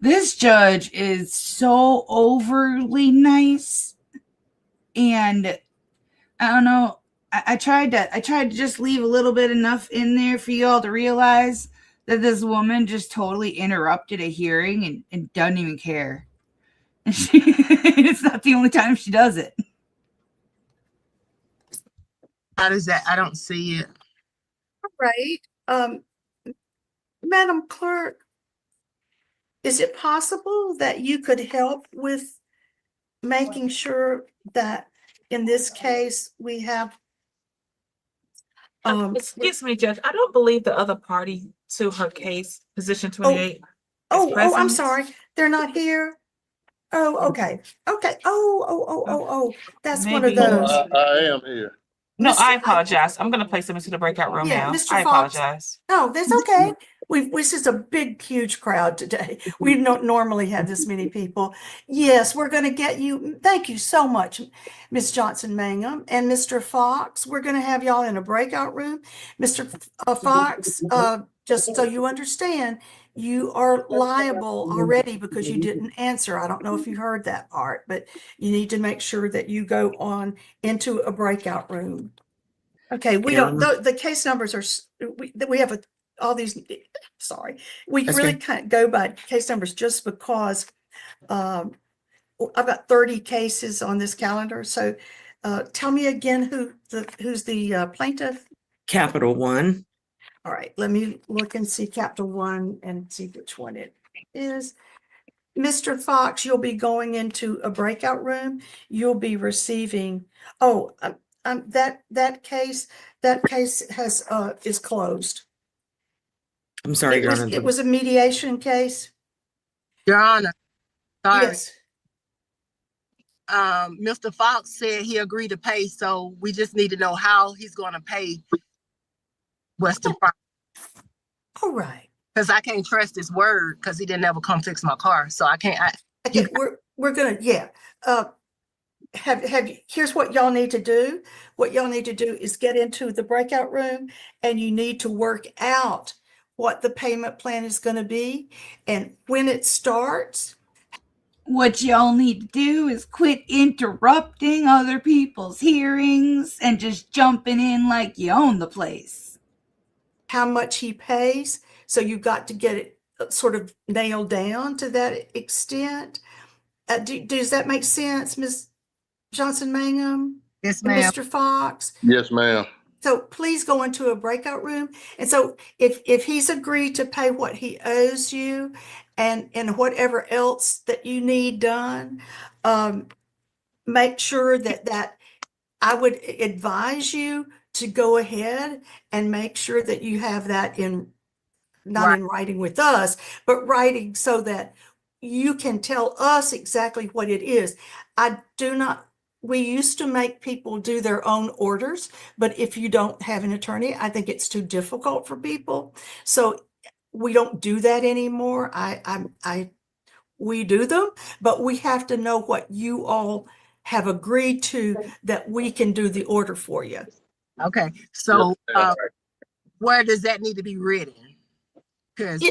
This judge is so overly nice, and I don't know. I tried to just leave a little bit enough in there for you all to realize that this woman just totally interrupted a hearing and doesn't even care. It's not the only time she does it. How does that? I don't see it. All right. Madam Clerk, is it possible that you could help with making sure that in this case we have excuse me, Judge. I don't believe the other party to her case, position 28. I'm sorry. They're not here. Oh, okay. Okay. Oh. That's one of Maybe- those. I am here. No, Mr. I apologize. I'm going to place them into the breakout room Yeah, now. Mr. I Fox. apologize. No, that's okay. This is a big, huge crowd today. We don't normally have this many people. Yes, we're going to get you. Thank you so much, Miss Johnson Mangum and Mr. Fox. We're going to have y'all in a breakout room. Mr. Fox, just so you understand, you are liable already because you didn't answer. I don't know if you heard that part, but you need to make sure that you go on into a breakout room. Okay, we don't, the case numbers are, we have all these, sorry, we really can't go by case numbers just because I've got 30 cases on this calendar. So tell me again who's the plaintiff? Capital One. All right, let me look and see Capital One and see which one it is. Mr. Fox, you'll be going into a breakout room. You'll be receiving, that case has is closed. I'm sorry, Your Honor. It was a mediation case. Your Honor, sorry. Yes. Mr. Fox said he agreed to pay, so we just need to know how he's going to pay. What's the price? All right. Because I can't trust his word because he didn't ever come fix my car, so I can't. Okay, we're gonna here's what y'all need to do. What y'all need to do is get into the breakout room, and you need to work out what the payment plan is going to be and when it starts. What y'all need to do is quit interrupting other people's hearings and just jumping in like you own the place. How much he pays. So you've got to get it sort of nailed down to that extent. Does that make sense, Ms. Johnson Mangum? Yes, And ma'am. Mr. Fox? Yes, ma'am. So please go into a breakout room. And so if he's agreed to pay what he owes you and whatever else that you need done, make sure that I would advise you to go ahead and make sure that you have that not in writing with us, but writing so that you can tell us exactly what it is. We used to make people do their own orders, but if you don't have an attorney, I think it's too difficult for people. So we don't do that anymore. We do them, but we have to know what you all have agreed to that we can do the order for you. Okay, so where does that need to be written? Because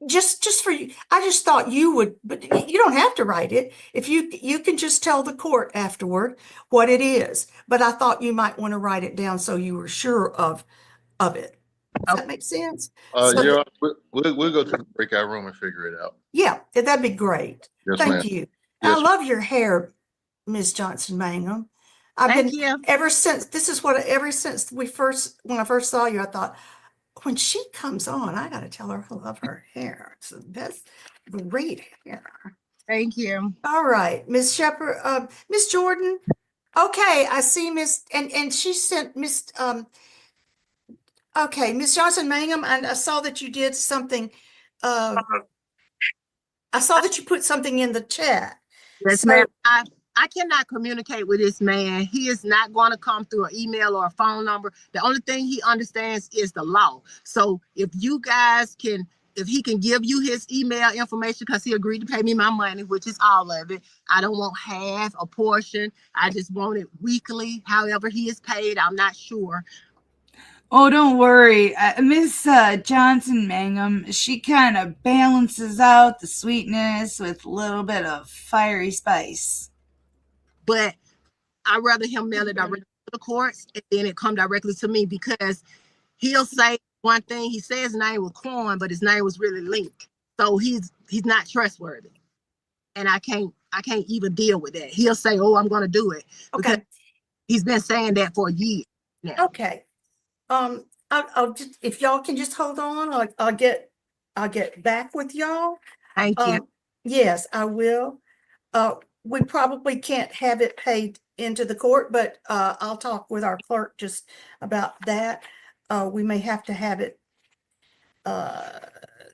Just for you, I just thought you would, but you don't have to write it. If you can just tell the court afterward what it is. But I thought you might want to write it down so you were sure of it. Does that make sense? Yeah, we'll go to the breakout room and figure it out. Yeah, that'd be great. Yes, Thank ma'am. you. Yes, I love your hair, Ms. Johnson Mangum. Thank you. Ever since when I first saw you, I thought, when she comes on, I got to tell her I love her hair. It's the best, great hair. Thank you. All right, Miss Shepherd, Miss Jordan. Okay, I see Miss, and she sent Miss, okay, Miss Johnson Mangum, and I saw that you did something. I saw that you put something in the chat. Yes, ma'am. I cannot communicate with this man. He is not going to come through an email or a phone number. The only thing he understands is the law. So if you guys can, if he can give you his email information, because he agreed to pay me my money, which is all of it. I don't want half a portion. I just want it weekly. However he is paid, I'm not sure. Oh, don't worry. Miss Johnson Mangum, she kind of balances out the sweetness with a little bit of fiery spice. But I'd rather him mail it directly to the courts and then it come directly to me, because he'll say one thing. He says his name was Quan, but his name was really Link. So he's not trustworthy. And I can't even deal with that. He'll say, oh, I'm going to do it. Okay. Because he's been saying that for a year now. Okay. I'll just, if y'all can just hold on, I'll get back with y'all. Thank you. Yes, I will. We probably can't have it paid into the court, but I'll talk with our clerk just about that. We may have to have it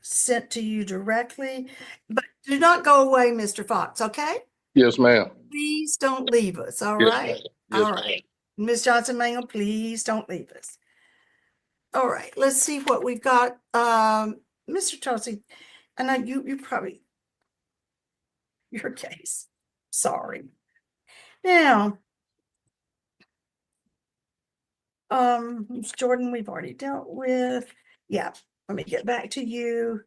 sent to you directly, but do not go away, Mr. Fox, okay? Yes, ma'am. Please don't leave us, all Yes, right? ma'am. Yes, All right. Ms. Johnson Mangum, please don't leave us. All right, let's see what we've got. Mr. Chelsea, I know you probably, your case. Sorry. Now, Ms. Jordan, we've already dealt with. Yeah, let me get back to you.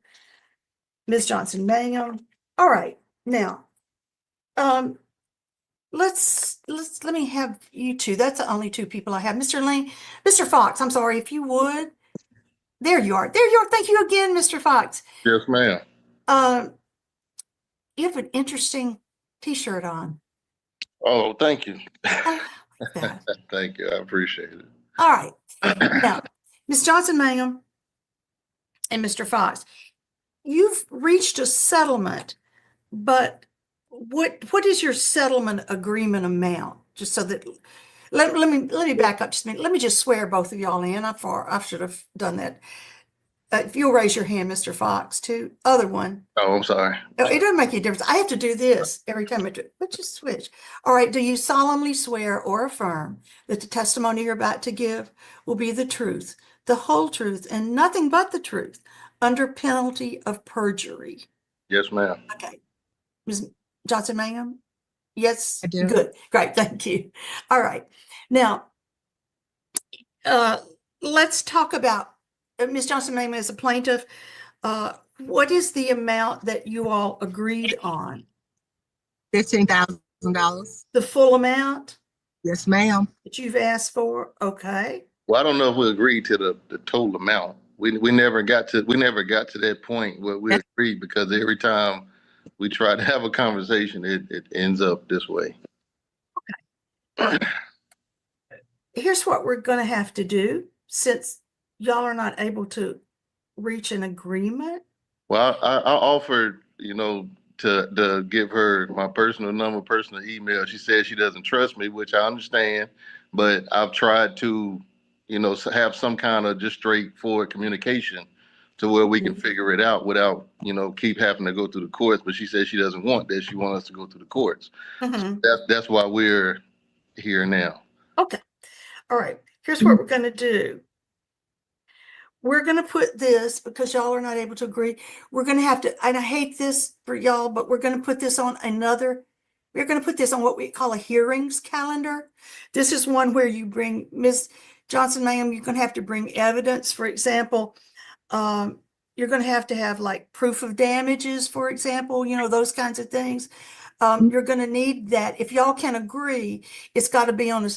Ms. Johnson Mangum. All right, now, let me have you two. That's the only two people I have. Mr. Fox, I'm sorry, if you would. There you are. There you are. Thank you again, Mr. Fox. Yes, ma'am. You have an interesting t-shirt on. Oh, thank you. That. Thank you. I appreciate it. All right. Now, Ms. Johnson Mangum and Mr. Fox, you've reached a settlement, but what is your settlement agreement amount? Just so that let me back up just a minute. Let me just swear both of y'all in. I should have done that. If you'll raise your hand, Mr. Fox, too. Other one. Oh, I'm sorry. It doesn't make any difference. I have to do this every time I do it. Let's just switch. All right. Do you solemnly swear or affirm that the testimony you're about to give will be the truth, the whole truth, and nothing but the truth, under penalty of perjury? Yes, ma'am. Okay. Ms. Johnson Mangum? Yes. I do. Good. Great. Thank you. All right. Now, let's talk about Ms. Johnson Mangum as a plaintiff. What is the amount that you all agreed on? $15,000. The full amount Yes, ma'am. that you've asked for? Okay. Well, I don't know if we agreed to the total amount. We never got to that point where we agreed, because every time we try to have a conversation, it ends up this way. Okay. here's what we're going to have to do since y'all are not able to reach an agreement. Well, I offered, to give her my personal number, personal email. She said she doesn't trust me, which I understand, but I've tried to, have some kind of just straightforward communication to where we can figure it out without, keep having to go through the courts. But she said she doesn't want that. She wants us to go through the courts. Mhm. That's why we're here now. Okay. All right. Here's what we're going to do. We're going to put this, because y'all are not able to agree, we're going to have to, and I hate this for y'all, but we're going to put this on we're going to put this on what we call a hearings calendar. This is one where you bring, Ms. Johnson, ma'am, you're going to have to bring evidence. For example, you're going to have like proof of damages, for example, those kinds of things. You're going to need that. If y'all can agree, it's got to be on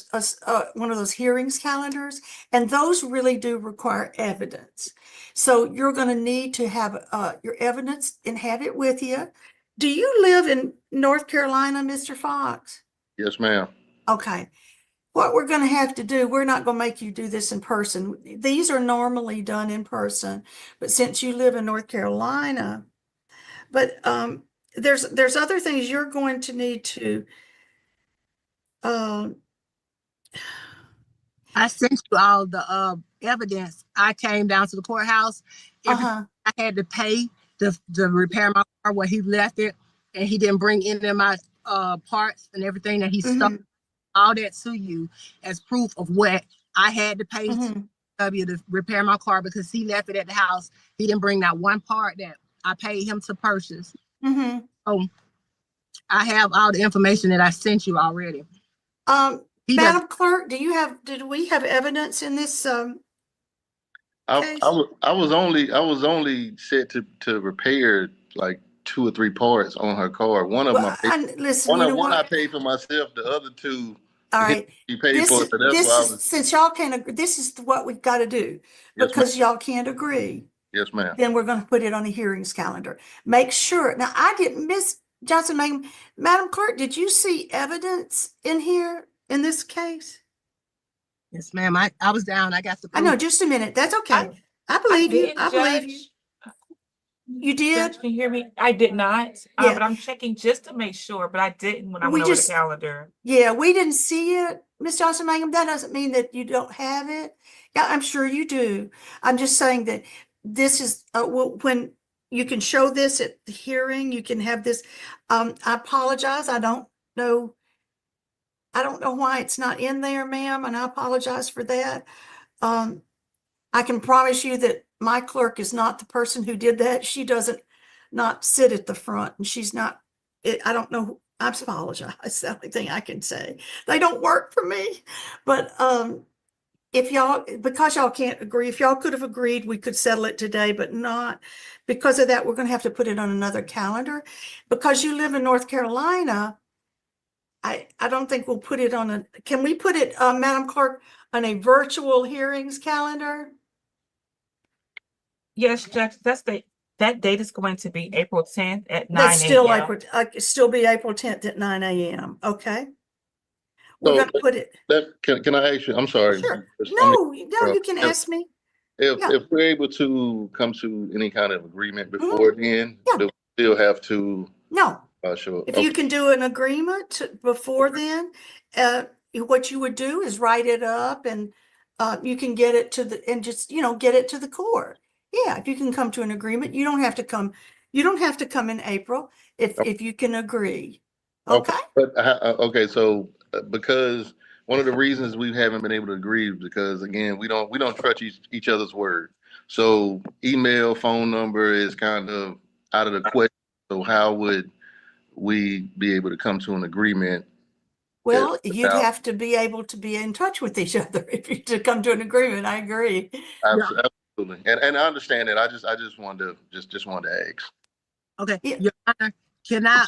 one of those hearings calendars, and those really do require evidence. So you're going to need to have your evidence and have it with you. Do you live in North Carolina, Mr. Fox? Yes, ma'am. Okay. What we're going to have to do, we're not going to make you do this in person. These are normally done in person, but since you live in North Carolina, but there's other things you're going to need to I sent you all the evidence. I came down to the courthouse. I had to pay to repair my car where he left it, and he didn't bring any of my parts and everything that he stole. All that to you as proof of what I had to pay to repair my car, because he left it at the house. He didn't bring that one part that I paid him to purchase. So I have all the information that I sent you already. Madam Clerk, did we have evidence in this case? I was only set to repair like 2 or 3 parts on her car. One of them, I paid for myself. The other 2, all right, he paid for it. So that's why I was. Since y'all can't agree, this is what we've got to do, because y'all can't agree. Yes, ma'am. Then we're going to put it on the hearings calendar. Make sure. Now, I didn't miss Johnson, Madam Clerk. Did you see evidence in here in this case? Yes, ma'am. I was down. I got the proof. I know. Just a minute. That's okay. I believe you. I believe you. You did? Judge, can you hear me? I did not. Yeah. But I'm checking just to make sure, but I didn't when I went over the calendar. Yeah, we didn't see it, Ms. Johnson Mangum. That doesn't mean that you don't have it. Yeah, I'm sure you do. I'm just saying that this is when you can show this at the hearing, you can have this. I apologize. I don't know why it's not in there, ma'am, and I apologize for that. I can promise you that my clerk is not the person who did that. She doesn't not sit at the front, and she's not, I don't know. I apologize. That's the only thing I can say. They don't work for me. But because y'all can't agree, if y'all could have agreed, we could settle it today, but not. Because of that, we're going to have to put it on another calendar. Because you live in North Carolina, I don't think we'll put it on can we put it, Madam Clerk, on a virtual hearings calendar? Yes, Judge, that date is going to be April 10th at 9 That's still a.m. still be April 10th at 9 a.m. Okay. We're going to put it. Can I ask you? I'm sorry. Sure. No, you can ask me. If we're able to come to any kind of agreement before then, do we still have to? No. Sure. If you can do an agreement before then, what you would do is write it up, and you can get it to get it to the court. Yeah, if you can come to an agreement, you don't have to come. You don't have to come in April if you can agree. Okay. Okay. So because one of the reasons we haven't been able to agree is because, again, we don't trust each other's word. So email, phone number is kind of out of the question. So how would we be able to come to an agreement? Well, you'd have to be able to be in touch with each other to come to an agreement. I agree. Absolutely. And I understand that. I just wanted to ask. Okay. Your Honor, can I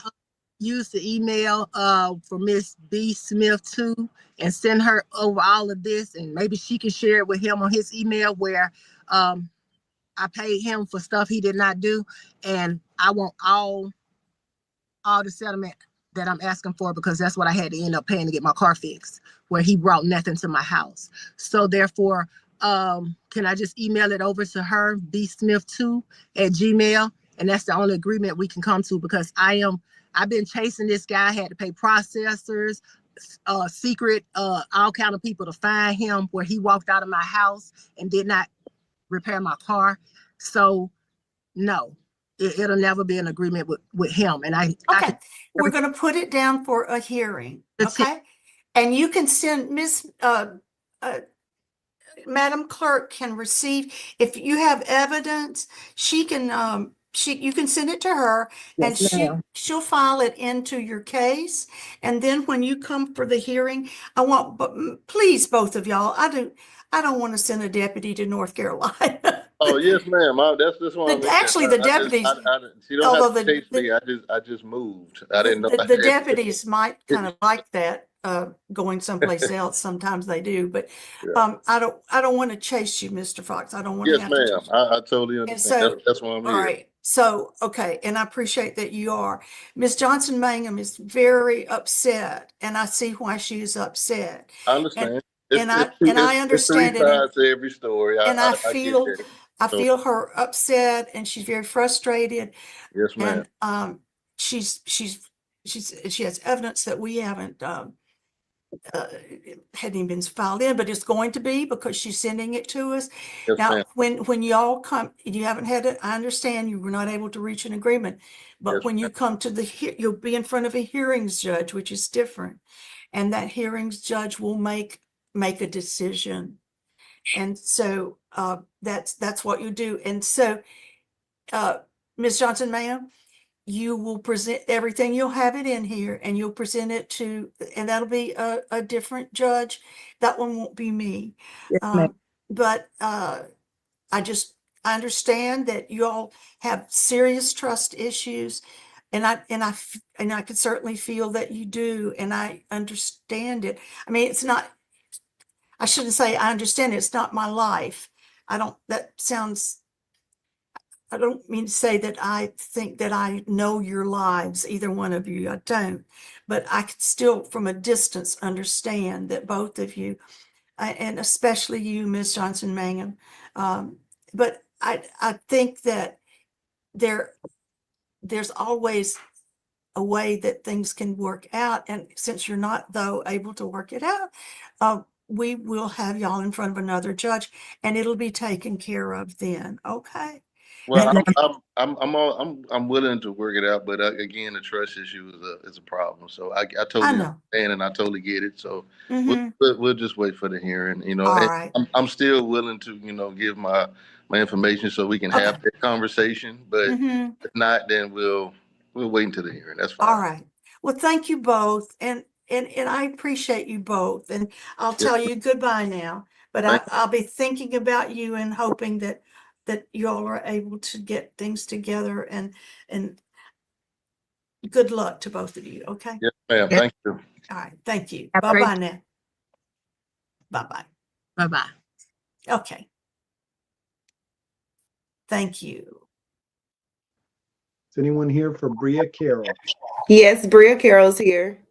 use the email for Miss B. Smith too, and send her over all of this, and maybe she can share it with him on his email where I paid him for stuff he did not do, and I want all the settlement that I'm asking for, because that's what I had to end up paying to get my car fixed. where he brought nothing to my house. So therefore, can I just email it over to her, bsmith2@gmail, and that's the only agreement we can come to, because I've been chasing this guy. I had to pay processors, secret, all kind of people to find him, where he walked out of my house and did not repair my car. So no, it'll never be an agreement with him. And Okay, we're going to put it down for a hearing. Okay, and you can send Madam Clerk can receive, if you have evidence, she can you can send it to her, and Yes, ma'am. she'll file it into your case. And then when you come for the hearing, I want, but please, both of y'all, I don't want to send a deputy to North Carolina. Oh yes, ma'am. That's why I'm Actually, the deputies, she don't although have to chase me. I just moved. I didn't know. the deputies might kind of like that, going someplace else. Sometimes they do, but Yeah. I don't want to chase you, Mr. Fox. I don't want to Yes, have to ma'am. chase you. I totally And understand. so, That's why I'm all here. right. So, okay. And I appreciate that you are. Ms. Johnson Mangum is very upset, and I see why she is upset. I understand. And I It's understand three it. sides to every story. And I get that. I So, feel her upset, and she's very frustrated. yes, ma'am. And she has evidence that we haven't hadn't even been filed in, but it's going to be, because she's sending it to us. Yes, Now, ma'am. when y'all come, you haven't had it, I understand you were not able to reach an agreement, but Yes, when you come to you'll be in front of a hearings judge, which is different. And that hearings judge will make a decision. And so that's what you do. And so Ms. Johnson, ma'am, you will present everything. You'll have it in here, and you'll present it to, and that'll be a different judge. That one won't be me. Yes, ma'am. But I understand that you all have serious trust issues, and I can certainly feel that you do, and I understand it. I mean, it's not, I shouldn't say I understand it. It's not my life. I don't mean to say that I think that I know your lives, either one of you. I don't. But I could still, from a distance, understand that both of you, and especially you, Ms. Johnson Mangum. But I think that there's always a way that things can work out. And since you're not, though, able to work it out, we will have y'all in front of another judge, and it'll be taken care of then. Okay. Well, I'm willing to work it out, but again, the trust issue is a problem. So I totally know. understand, and I totally get it. So Mhm. we'll just wait for the hearing. All And right. I'm still willing to give my information so we can have that conversation. But Mhm. if not, then we'll wait until the hearing. That's fine. All right. Well, thank you both. And I appreciate you both. And I'll Yes, tell you goodbye now. But Thank I'll be thinking about you and hoping that you all are able to get things together, and good luck to both of you. Okay. Yes, ma'am. Thank you. All right. Thank you. Have a Bye great bye now. Bye bye. Bye-bye. Okay. Thank you. Is anyone here for Bria Carroll? Yes, Bria Carroll's here.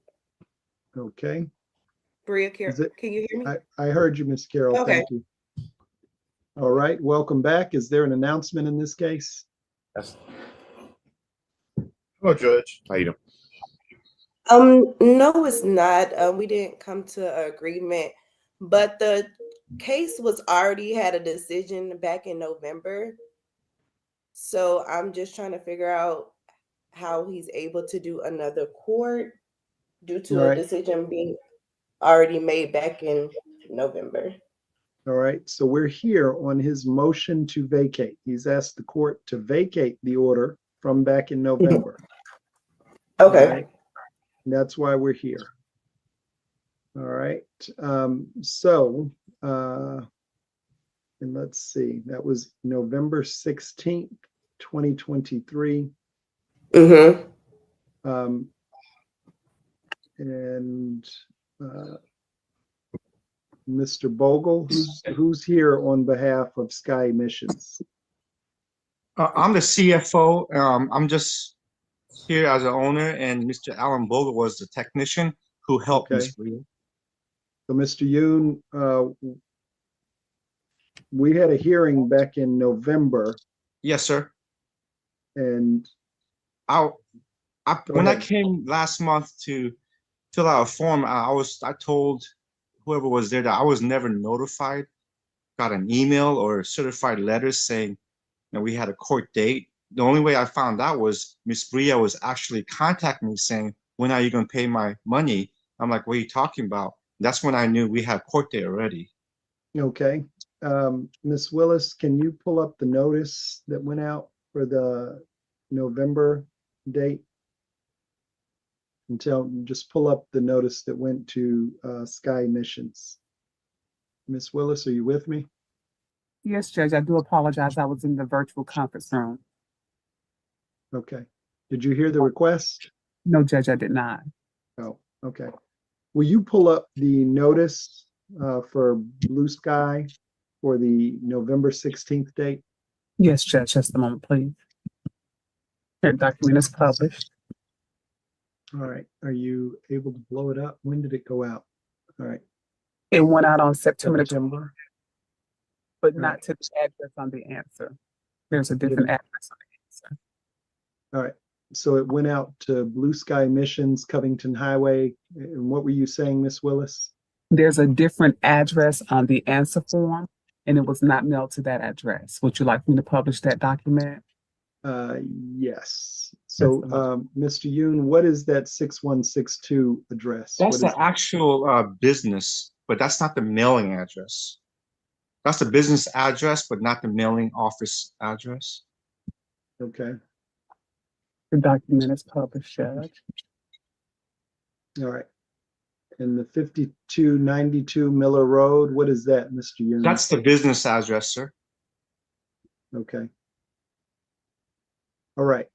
Okay. Bria Carroll, can you hear me? I heard you, Miss Carroll. Okay. Thank you. All right, welcome back. Is there an announcement in this case? Yes. Hello, Judge. How you doing? No, it's not. We didn't come to an agreement, but the case was already had a decision back in November. So I'm just trying to figure out how he's able to do another court due to All a right. decision being already made back in November. All right, so we're here on his motion to vacate. He's asked the court to vacate the order from back in November. Okay. All right? And that's why we're here. All right, and let's see, that was November 16th, 2023. And Mr. Bogle, who's here on behalf of Sky Emissions? I'm the CFO. I'm just here as an owner, and Mr. Alan Bogle was the technician who helped Ms. Bria. So, Mr. Yoon, we had a hearing back in November, Yes, sir. and Go when I ahead. came last month to fill out a form, I told whoever was there that I was never notified, got an email or certified letters saying that we had a court date. The only way I found out was Miss Bria was actually contacting me saying, "When are you going to pay my money?" I'm like, "What are you talking about?" That's when I knew we had court date already. Okay. Ms. Willis, can you pull up the notice that went out for the November date? Just pull up the notice that went to Sky Missions. Ms. Willis, are you with me? Yes, Judge, I do apologize. I was in the virtual conference room. Okay. Did you hear the request? No, Judge, I did not. Oh, okay. Will you pull up the notice for Blue Sky for the November 16th date? Yes, Judge, just a moment, please. That document is published. All right. Are you able to blow it up? When did it go out? All right. It went out on September, September, but all not right. to the address on the answer. There's a different address on the answer. All right. So it went out to Blue Sky Missions, Covington Highway. And what were you saying, Miss Willis? There's a different address on the answer form, and it was not mailed to that address. Would you like me to publish that document? Yes. So, Mr. Yoon, what is that 6162 address? That's What is the actual business, but that's not the mailing address. That's the business address, but not the mailing office address. Okay. The document is published, Judge. All right. And the 5292 Miller Road, what is that, Mr. Yoon? That's the business address, sir. Okay. All right.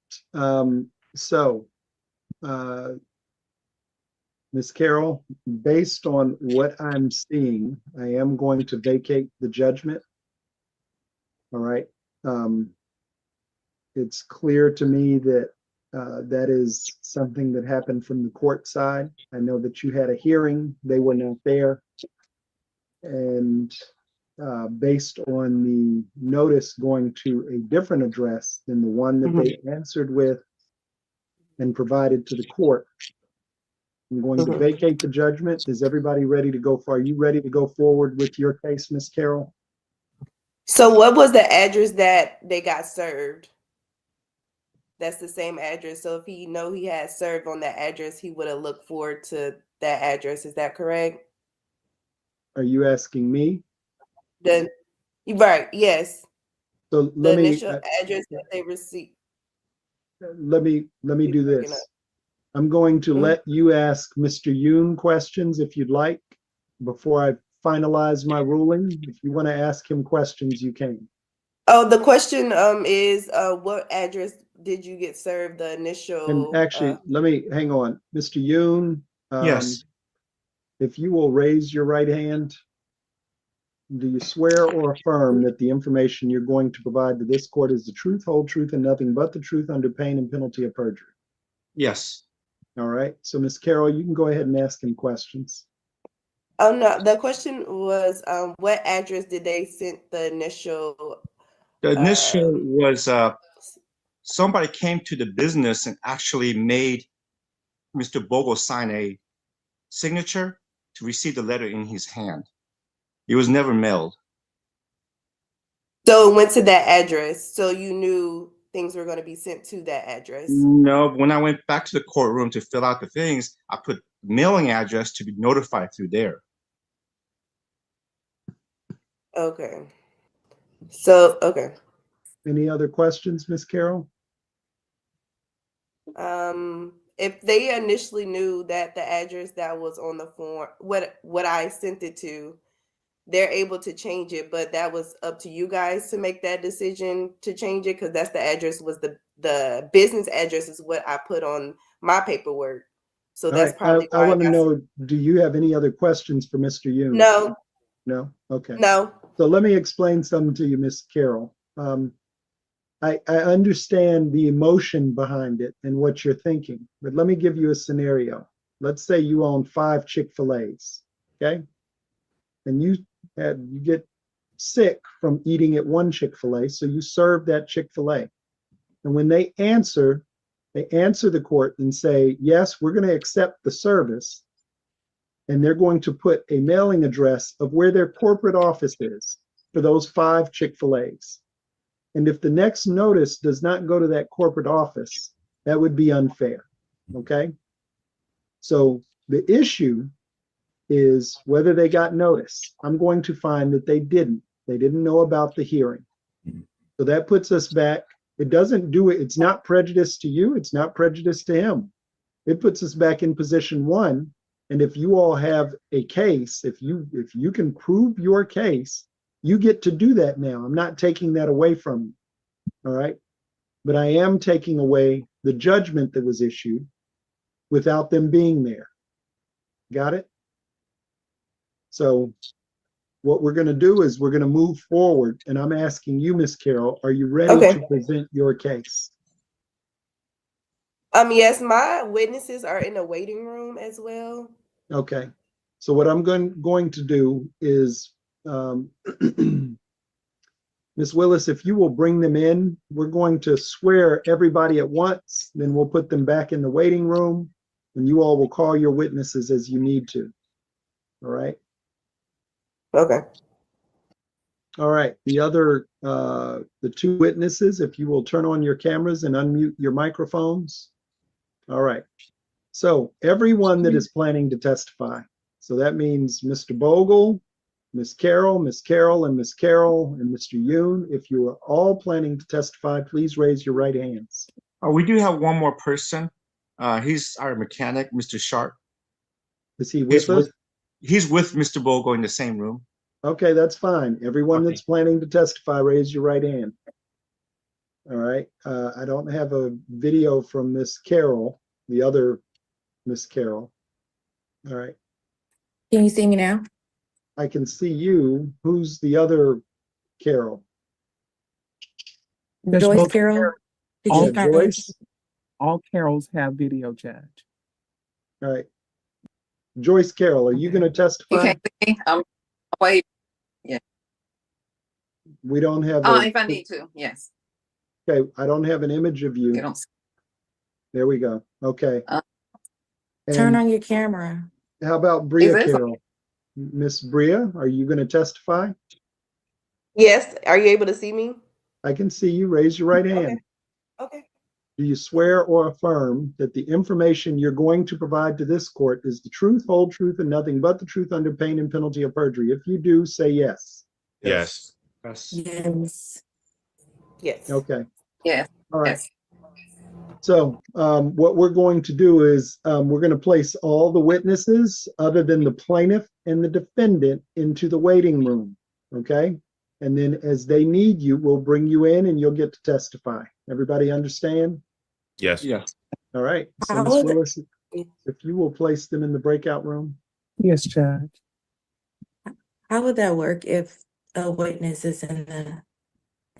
Ms. Carroll, based on what I'm seeing, I am going to vacate the judgment. All right. It's clear to me that that is something that happened from the court side. I know that you had a hearing. They were not there. And based on the notice going to a different address than the one that they answered with and provided to the court, I'm going to vacate the judgment. Is everybody ready to go? Are you ready to go forward with your case, Ms. Carroll? So what was the address that they got served? That's the same address. So if he know he had served on that address, he would have looked forward to that address. Is that correct? Are you asking me? Right, yes. So The initial address that they received. let me do this. I'm going to let you ask Mr. Yoon questions if you'd like before I finalize my ruling. If you want to ask him questions, you can. Oh, the question is what address did you get served the initial? And actually, let me hang on. Mr. Yoon, yes. If you will raise your right hand, do you swear or affirm that the information you're going to provide to this court is the truth, whole truth, and nothing but the truth under pain and penalty of perjury? Yes. All right. So, Ms. Carroll, you can go ahead and ask him questions. Oh, no. The question was what address did they send the initial? The initial was somebody came to the business and actually made Mr. Bogle sign a signature to receive the letter in his hand. It was never mailed. So it went to that address. So you knew things were going to be sent to that address. No, when I went back to the courtroom to fill out the things, I put mailing address to be notified through there. Okay. So, okay. Any other questions, Ms. Carroll? If they initially knew that the address that was on the form, what I sent it to, they're able to change it, but that was up to you guys to make that decision to change it, because that's the address was the business address is what I put on my paperwork. So that's probably I want to know, do you have any other questions for Mr. Yoon? No. No? Okay. No. So let me explain something to you, Ms. Carroll. I understand the emotion behind it and what you're thinking, but let me give you a scenario. Let's say you own 5 Chick-fil-A's, okay? and you get sick from eating at one Chick-fil-A, so you serve that Chick-fil-A. And when they answer the court and say, yes, we're going to accept the service, and they're going to put a mailing address of where their corporate office is for those 5 Chick-fil-A's. And if the next notice does not go to that corporate office, that would be unfair. Okay? So the issue is whether they got notice. I'm going to find that they didn't. They didn't know about the hearing. So that puts us back. It doesn't do it. It's not prejudice to you. It's not prejudice to him. It puts us back in position 1. And if you all have a case, if you can prove your case, you get to do that now. I'm not taking that away from you. All right. But I am taking away the judgment that was issued without them being there. Got it? So what we're going to do is we're going to move forward. And I'm asking you, Miss Carol, are you ready to present your case? Yes, my witnesses are in the waiting room as well. Okay. So what I'm going to do is, Ms. Willis, if you will bring them in, we're going to swear everybody at once, then we'll put them back in the waiting room, and you all will call your witnesses as you need to. All right? Okay. All right. The other, the 2 witnesses, if you will turn on your cameras and unmute your microphones. All right. So everyone that is planning to testify. So that means Mr. Bogle, Miss Carol, Miss Carol, and Miss Carol, and Mr. Yoon. If you are all planning to testify, please raise your right hands. We do have one more person. He's our mechanic, Mr. Sharp. Is he with us? He's with Mr. Bogo in the same room. Okay, that's fine. Everyone that's planning to testify, raise your right hand. All right. I don't have a video from Miss Carol, the other Miss Carol. All right. Can you see me now? I can see you. Who's the other Carol? Joyce Carol. Yeah, Joyce. All Carols have video, Judge. All right. Joyce Carol, are you going to testify? Okay. Wait. Yeah. We don't have. If I need to, yes. Okay, I don't have an image of you. There we go. Okay. Turn on your camera. How about Bria Carol? Miss Bria, are you going to testify? Yes. Are you able to see me? I can see you. Raise your right hand. Okay. Do you swear or affirm that the information you're going to provide to this court is the truth, whole truth, and nothing but the truth under pain and penalty of perjury? If you do, say yes. Yes. Yes. Yes. Okay. Yes. All right. So what we're going to do is we're going to place all the witnesses other than the plaintiff and the defendant into the waiting room. Okay. And then as they need you, we'll bring you in and you'll get to testify. Everybody understand? Yes. Yes. All right. So Ms. Willis, if you will place them in the breakout room. Yes, Judge. How would that work if a witness is in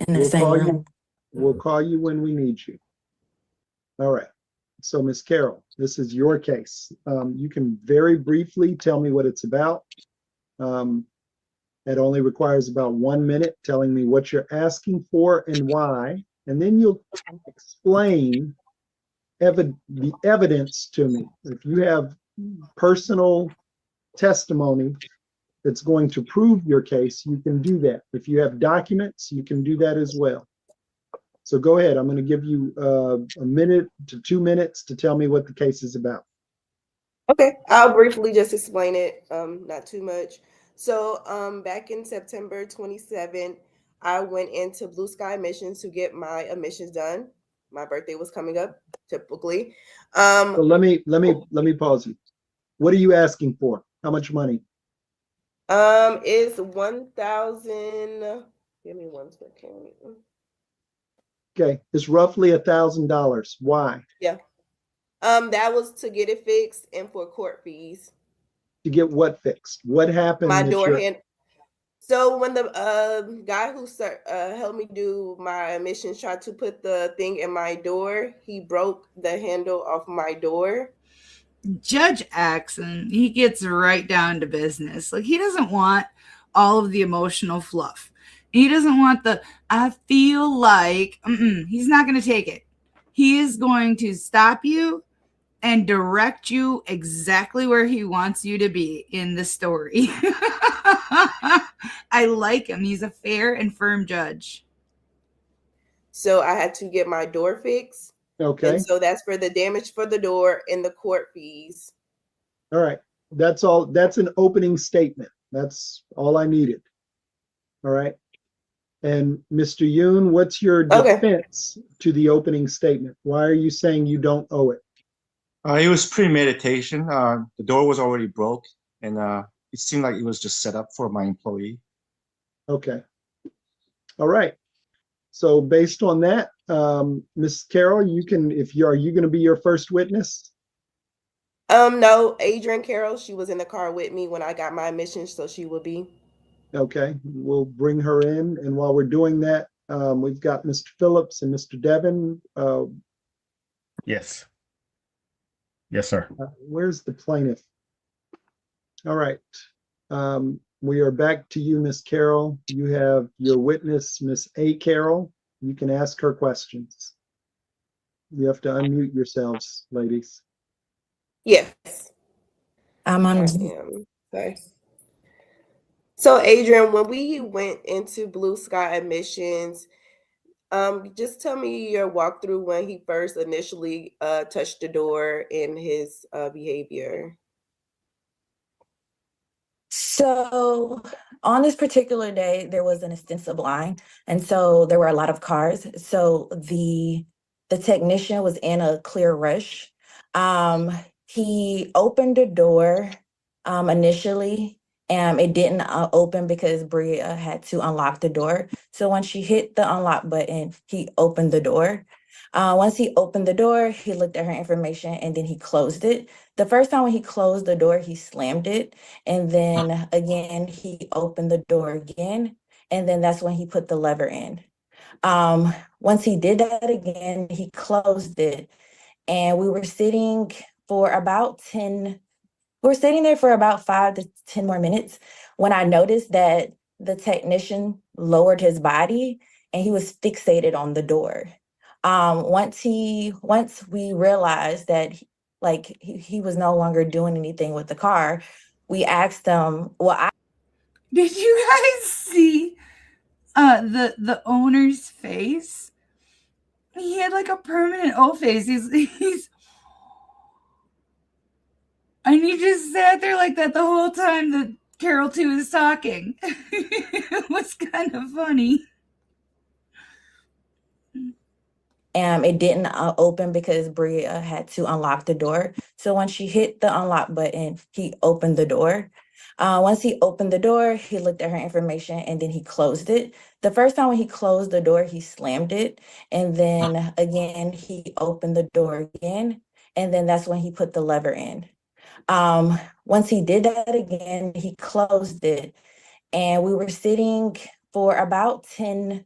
the same room? We'll call you when we need you. All right. So Ms. Carol, this is your case. You can very briefly tell me what it's about. It only requires about 1 minute telling me what you're asking for and why. And then you'll explain the evidence to me. If you have personal testimony that's going to prove your case, you can do that. If you have documents, you can do that as well. So go ahead. I'm going to give you 1 minute to 2 minutes to tell me what the case is about. Okay, I'll briefly just explain it, not too much. So back in September 27th, I went into Blue Sky Emissions to get my emissions done. My birthday was coming up, typically. So let me pause you. What are you asking for? How much money? It's 1,000. Give me 1 second. Okay, it's roughly $1,000. Why? Yeah. That was to get it fixed and for court fees. To get what fixed? What happened? My door hand. So when the guy who helped me do my emissions tried to put the thing in my door, he broke the handle off my door. Judge Axon, he gets right down to business. Like, he doesn't want all of the emotional fluff. He doesn't want the, I feel like, he's not going to take it. He is going to stop you and direct you exactly where he wants you to be in the story. I like him. He's a fair and firm judge. So I had to get my door fixed. Okay. And so that's for the damage for the door and the court fees. All right. That's all. That's an opening statement. That's all I needed. All right. And Mr. Yoon, what's your defense to the opening statement? Why are you saying you don't owe it? It was premeditation. The door was already broke, and it seemed like it was just set up for my employee. Okay. All right. So based on that, Ms. Carroll, you can, are you going to be your first witness? No, Adrian Carroll, she was in the car with me when I got my admission, so she will be. Okay, we'll bring her in. And while we're doing that, we've got Mr. Phillips and Mr. Devon. Yes. Yes, sir. Where's the plaintiff? All right. We are back to you, Ms. Carroll. You have your witness, Ms. A. Carroll. You can ask her questions. You have to unmute yourselves, ladies. Yes. I'm on. I am. Sorry. So Adrian, when we went into Blue Sky Admissions, just tell me your walkthrough when he first initially touched the door and his behavior. So on this particular day, there was an extensive line, and so there were a lot of cars. So the technician was in a clear rush. He opened the door initially, and it didn't open because Bria had to unlock the door. So when she hit the unlock button, he opened the door. Once he opened the door, he looked at her information and then he closed it. The first time when he closed the door, he slammed it. And then again, he opened the door again. And then that's when he put the lever in. Once he did that again, he closed it. And we were sitting for about 10, we were sitting there for about 5 to 10 more minutes when I noticed that the technician lowered his body and he was fixated on the door. Once we realized that he was no longer doing anything with the car, we asked him, Did you guys see the owner's face? He had like a permanent O face. He's and he just sat there like that the whole time that Carol 2 was talking. It was kind of funny. It didn't open because Bria had to unlock the door. So when she hit the unlock button, he opened the door. Once he opened the door, he looked at her information and then he closed it. The first time when he closed the door, he slammed it. And then again, he opened the door again. And then that's when he put the lever in. Once he did that again, he closed it. And we were sitting for about 10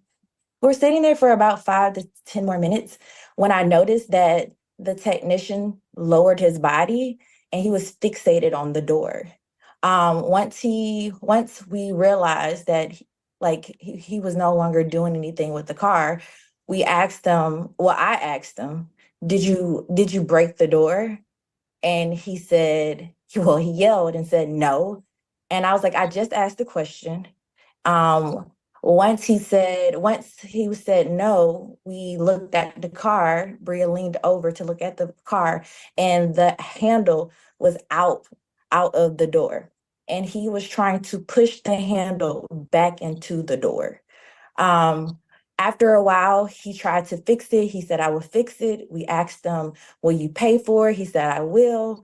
we're sitting there for about 5 to 10 more minutes when I noticed that the technician lowered his body and he was fixated on the door. Once we realized that he was no longer doing anything with the car, I asked him, did you break the door? And he said, he yelled and said no. And I was like, I just asked the question. Once he said no, we looked at the car. Bria leaned over to look at the car, and the handle was out of the door. And he was trying to push the handle back into the door. After a while, he tried to fix it. He said, I will fix it. We asked him, will you pay for it? He said, I will.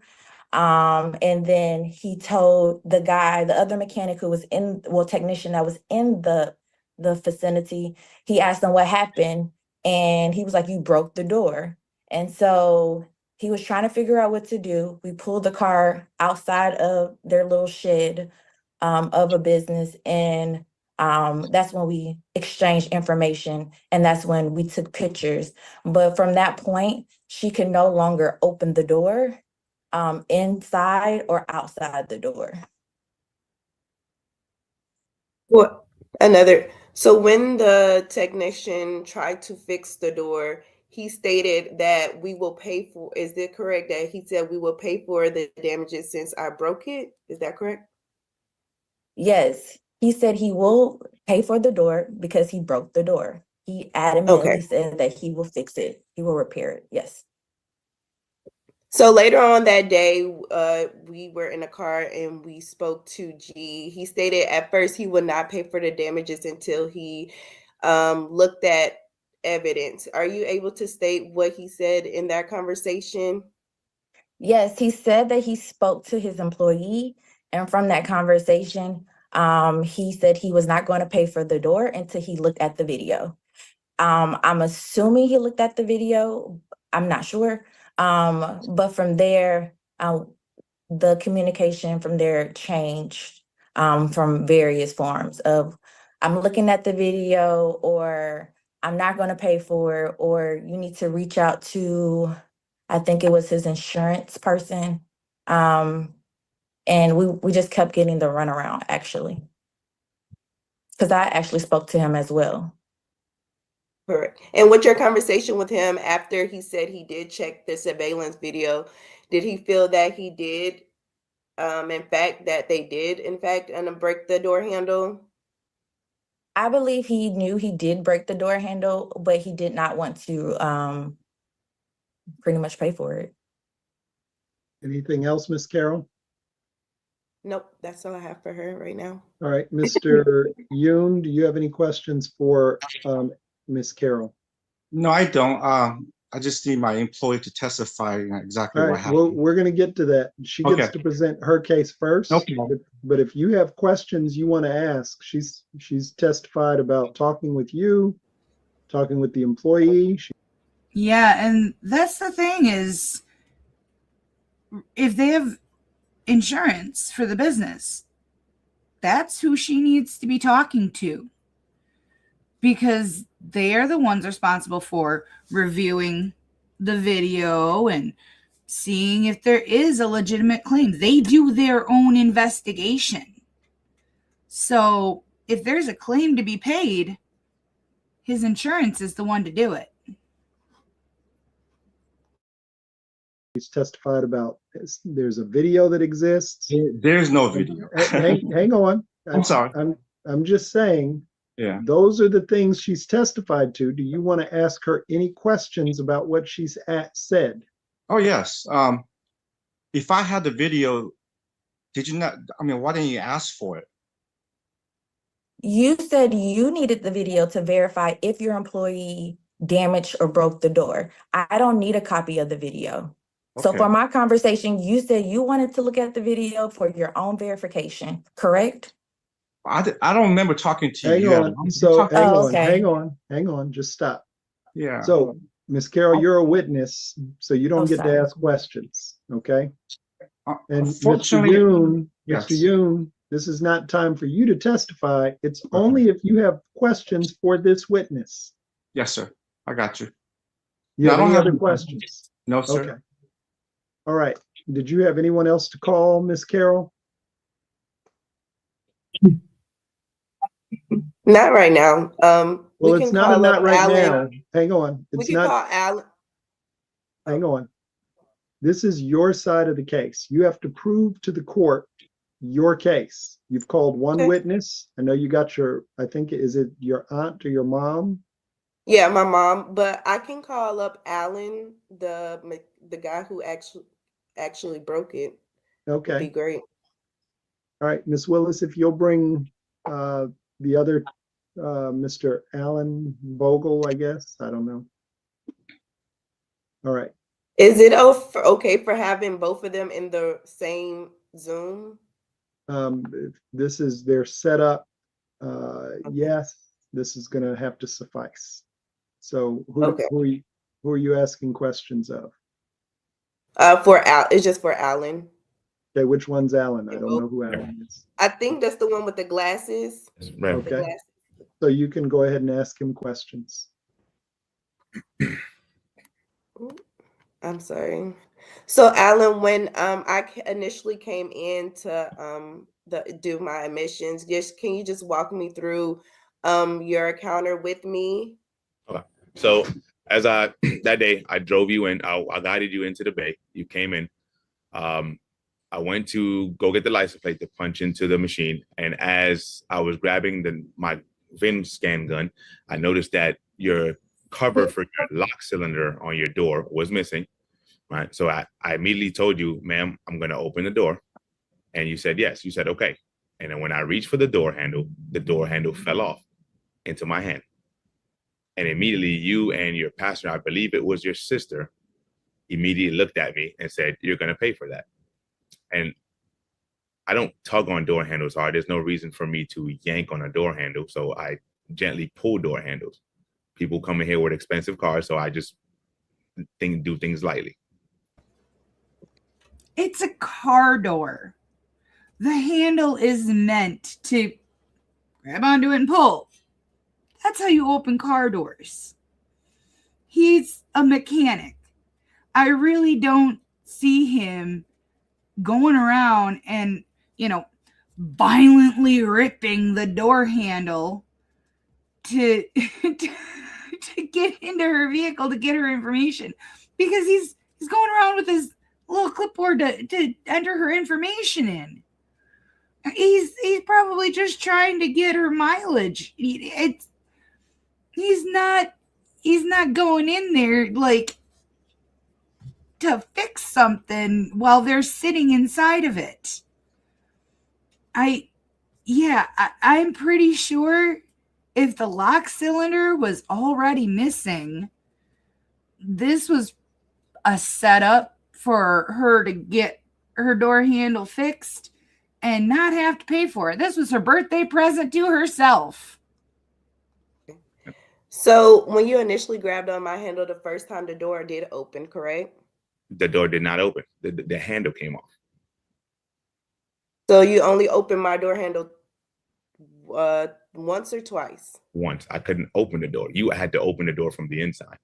And then he told the other mechanic who was technician that was in the vicinity, he asked him what happened. And he was like, you broke the door. And so he was trying to figure out what to do. We pulled the car outside of their little shed of a business. And that's when we exchanged information. And that's when we took pictures. But from that point, she could no longer open the door inside or outside the door. What another? So when the technician tried to fix the door, he stated that we will pay for. Is it correct that he said we will pay for the damages since I broke it? Is that correct? Yes, he said he will pay for the door because he broke the door. He adamantly Okay. said that he will fix it. He will repair it. Yes. So later on that day, we were in a car and we spoke to G. He stated at first he would not pay for the damages until he looked at evidence. Are you able to state what he said in that conversation? Yes, he said that he spoke to his employee, and from that conversation, he said he was not going to pay for the door until he looked at the video. I'm assuming he looked at the video. I'm not sure. But from there, the communication from there changed from various forms of I'm looking at the video, or I'm not going to pay for it, or you need to reach out to, I think it was his insurance person. And we just kept getting the runaround, actually, because I actually spoke to him as well. Correct. And what's your conversation with him after he said he did check the surveillance video? Did he feel that he did, in fact, that they did, in fact, break the door handle? I believe he knew he did break the door handle, but he did not want to pretty much pay for it. Anything else, Miss Carol? Nope, that's all I have for her right now. All right, Mr. Yoon, do you have any questions for Miss Carol? No, I don't. I just need my employee to testify exactly All what right, happened. well, we're going to get to that. She gets Okay. to present her case first. Okay. But if you have questions you want to ask, she's testified about talking with you, talking with the employee. Yeah, and that's the thing is, if they have insurance for the business, that's who she needs to be talking to, because they are the ones responsible for reviewing the video and seeing if there is a legitimate claim. They do their own investigation. So if there's a claim to be paid, his insurance is the one to do it. She's testified about there's a video that exists. There's no video. Hang on. I'm sorry. I'm just saying. Yeah. Those are the things she's testified to. Do you want to ask her any questions about what she's said? Oh, yes. If I had the video, did you not? I mean, why didn't you ask for it? You said you needed the video to verify if your employee damaged or broke the door. I don't need a copy of the video. So Okay. for my conversation, you said you wanted to look at the video for your own verification, correct? I don't remember talking to Hang you. on. So okay. hang on. Just stop. Yeah. So, Miss Carol, you're a witness, so you don't get sorry. to ask questions, okay? And Mr. Unfortunately, Yoon, yes. Mr. Yoon, this is not time for you to testify. It's only if you have questions for this witness. Yes, sir. I got you. You No, have I don't any have other any questions? No, sir. Okay. All right. Did you have anyone else to call, Miss Carol? Not right now. Well, We it's can not a call not up right Alan. now. Hang on. We It's can not. call Alan. Hang on. This is your side of the case. You have to prove to the court your case. You've called one witness. I know you got your, I think, is it your aunt or your mom? Yeah, my mom. But I can call up Alan, the guy who actually broke it. Okay. Would be great. All right, Miss Willis, if you'll bring the other Mr. Alan Vogel, I guess. I don't know. All right. Is it okay for having both of them in the same Zoom? If this is their setup, yes, this is going to have to suffice. So who are you asking questions of? It's just for Alan. Okay, which one's Alan? I don't know who Alan is. I think that's the one with the glasses. Okay. So you can go ahead and ask him questions. I'm sorry. So Alan, when I initially came in to do my emissions. Just can you just walk me through your encounter with me? Okay. So as I that day I drove you in, I guided you into the bay. You came in. I went to go get the license plate to punch into the machine, and as I was grabbing my VIN scan gun, I noticed that your cover for your lock cylinder on your door was missing. Right. So I immediately told you, ma'am, I'm going to open the door. And you said yes. You said okay. And then when I reached for the door handle fell off into my hand. And immediately you and your passenger, I believe it was your sister, immediately looked at me and said, you're going to pay for that. And I don't tug on door handles hard. There's no reason for me to yank on a door handle. So I gently pull door handles. People come in here with expensive cars. So I just do things lightly. It's a car door. The handle is meant to grab onto it and pull. That's how you open car doors. He's a mechanic. I really don't see him going around and, violently ripping the door handle to get into her vehicle to get her information, because he's going around with his little clipboard to enter her information in. He's probably just trying to get her mileage. He's not going in there like to fix something while they're sitting inside of it. I'm pretty sure if the lock cylinder was already missing, this was a setup for her to get her door handle fixed and not have to pay for it. This was her birthday present to herself. So when you initially grabbed on my handle the first time, the door did open, correct? The door did not open. The handle came off. So you only opened my door handle once or twice? Once. I couldn't open the door. You had to open the door from the inside.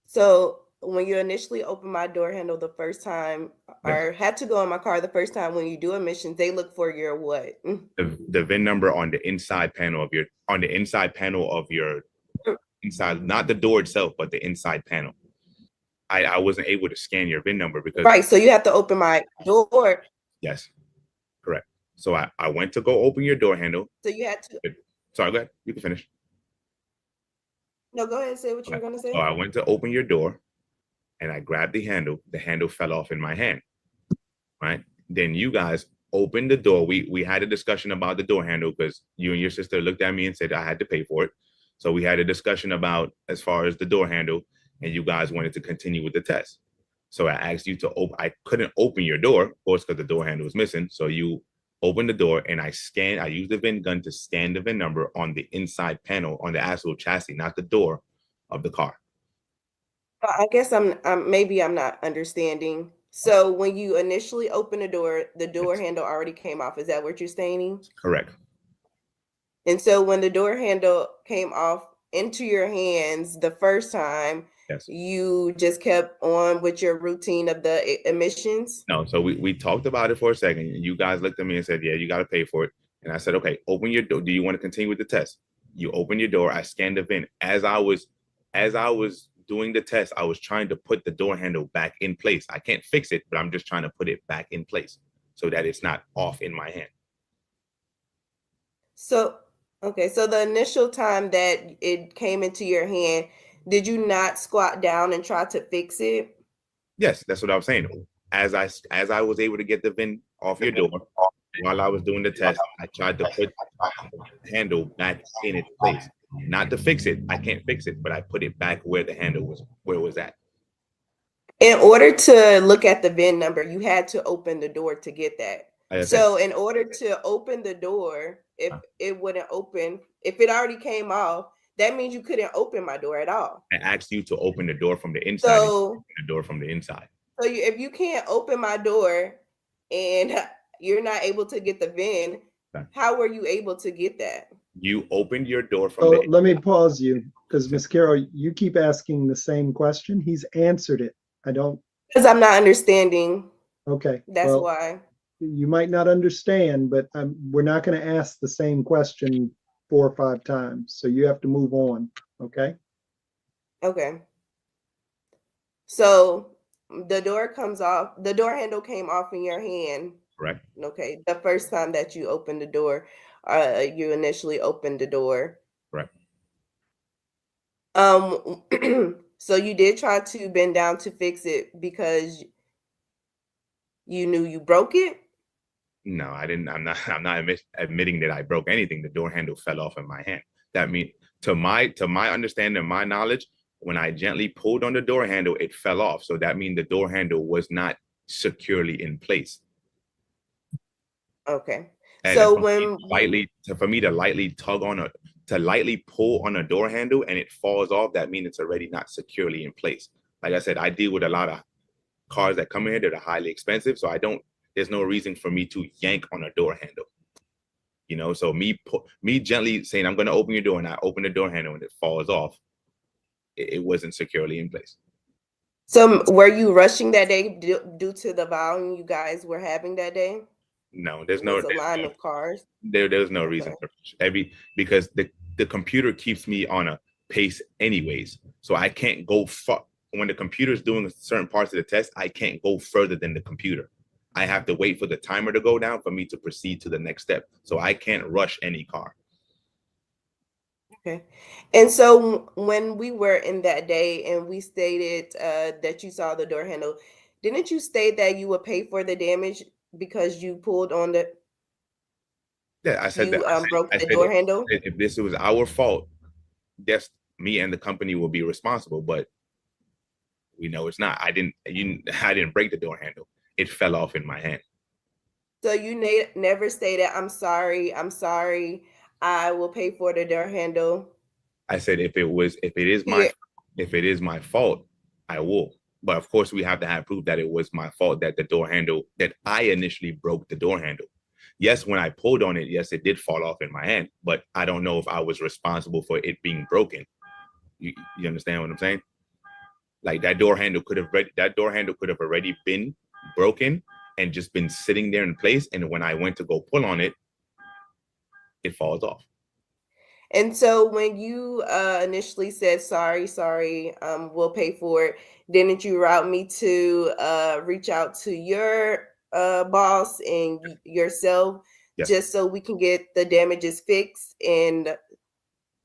So when you initially opened my door handle the first time, or had to go in my car the first time, when you do emissions, they look for your what? The VIN number on the inside panel of your inside, not the door itself, but the inside panel. I wasn't able to scan your VIN number because right. So you have to open my door. Yes, correct. So I went to go open your door handle. So you had to. Sorry, go ahead. You can finish. No, go ahead. Say what you were going to say. So I went to open your door, and I grabbed the handle. The handle fell off in my hand. Right. Then you guys opened the door. We had a discussion about the door handle because you and your sister looked at me and said I had to pay for it. So we had a discussion about as far as the door handle, and you guys wanted to continue with the test. So I asked you to open. I couldn't open your door, of course, because the door handle was missing. So you opened the door, and I used the VIN gun to scan the VIN number on the inside panel on the actual chassis, not the door of the car. I guess maybe I'm not understanding. So when you initially opened the door handle already came off. Is that what you're saying? Correct. And so when the door handle came off into your hands the first time, yes, you just kept on with your routine of the emissions? No, so we talked about it for a second. You guys looked at me and said, yeah, you got to pay for it. And I said, okay, open your door. Do you want to continue with the test? You open your door. I scanned the VIN. As I was doing the test, I was trying to put the door handle back in place. I can't fix it, but I'm just trying to put it back in place so that it's not off in my hand. So, okay, so the initial time that it came into your hand, did you not squat down and try to fix it? Yes, that's what I was saying. As I was able to get the VIN off your door while I was doing the test, I tried to put the handle back in its place. Not to fix it. I can't fix it, but I put it back where the handle was, where it was at. In order to look at the VIN number, you had to open the door to get that. So in order to open the door, if it wouldn't open, if it already came off, that means you couldn't open my door at all. I asked you to open the door from the inside. So the door from the inside. So if you can't open my door and you're not able to get the VIN, how were you able to get that? You opened your door from Oh, let me pause you because Ms. Carroll, you keep asking the same question. He's answered it. I don't. Because I'm not understanding. Okay. That's why. you might not understand, but we're not going to ask the same question 4 or 5 times. So you have to move on. Okay. Okay. So the door comes off, the door handle came off in your hand. Correct. Okay. The first time that you opened the door, you initially opened the door. Correct. So you did try to bend down to fix it because you knew you broke it? No, I didn't. I'm not. I'm not admitting that I broke anything. The door handle fell off in my hand. That means, to my understanding, my knowledge, when I gently pulled on the door handle, it fell off. So that means the door handle was not securely in place. Okay. And So for me to lightly tug on to lightly pull on a door handle and it falls off, that means it's already not securely in place. Like I said, I deal with a lot of cars that come in here that are highly expensive. So there's no reason for me to yank on a door handle. You know, so me gently saying, I'm going to open your door, and I open the door handle and it falls off, it wasn't securely in place. So were you rushing that day due to the volume you guys were having that day? No, there's Was a line of cars. There's no reason for because the computer keeps me on a pace anyways. So I can't go far. When the computer's doing certain parts of the test, I can't go further than the computer. I have to wait for the timer to go down for me to proceed to the next step. So I can't rush any car. Okay. And so when we were in that day and we stated that you saw the door handle, didn't you state that you would pay for the damage because you pulled on the Yeah, I said that. broke the door handle? If this was our fault, yes, me and the company will be responsible, but we know it's not. I didn't break the door handle. It fell off in my hand. So you never stated, I'm sorry, I will pay for the door handle. I said if it is my fault, I will. But of course, we have to have proof that it was my fault, that the door handle, that I initially broke the door handle. Yes, when I pulled on it, yes, it did fall off in my hand, but I don't know if I was responsible for it being broken. You understand what I'm saying? Like that door handle could have already been broken and just been sitting there in place. And when I went to go pull on it, it falls off. And so when you initially said, sorry, we'll pay for it, didn't you route me to reach out to your boss and yourself, Yes, just so we can get the damages fixed? And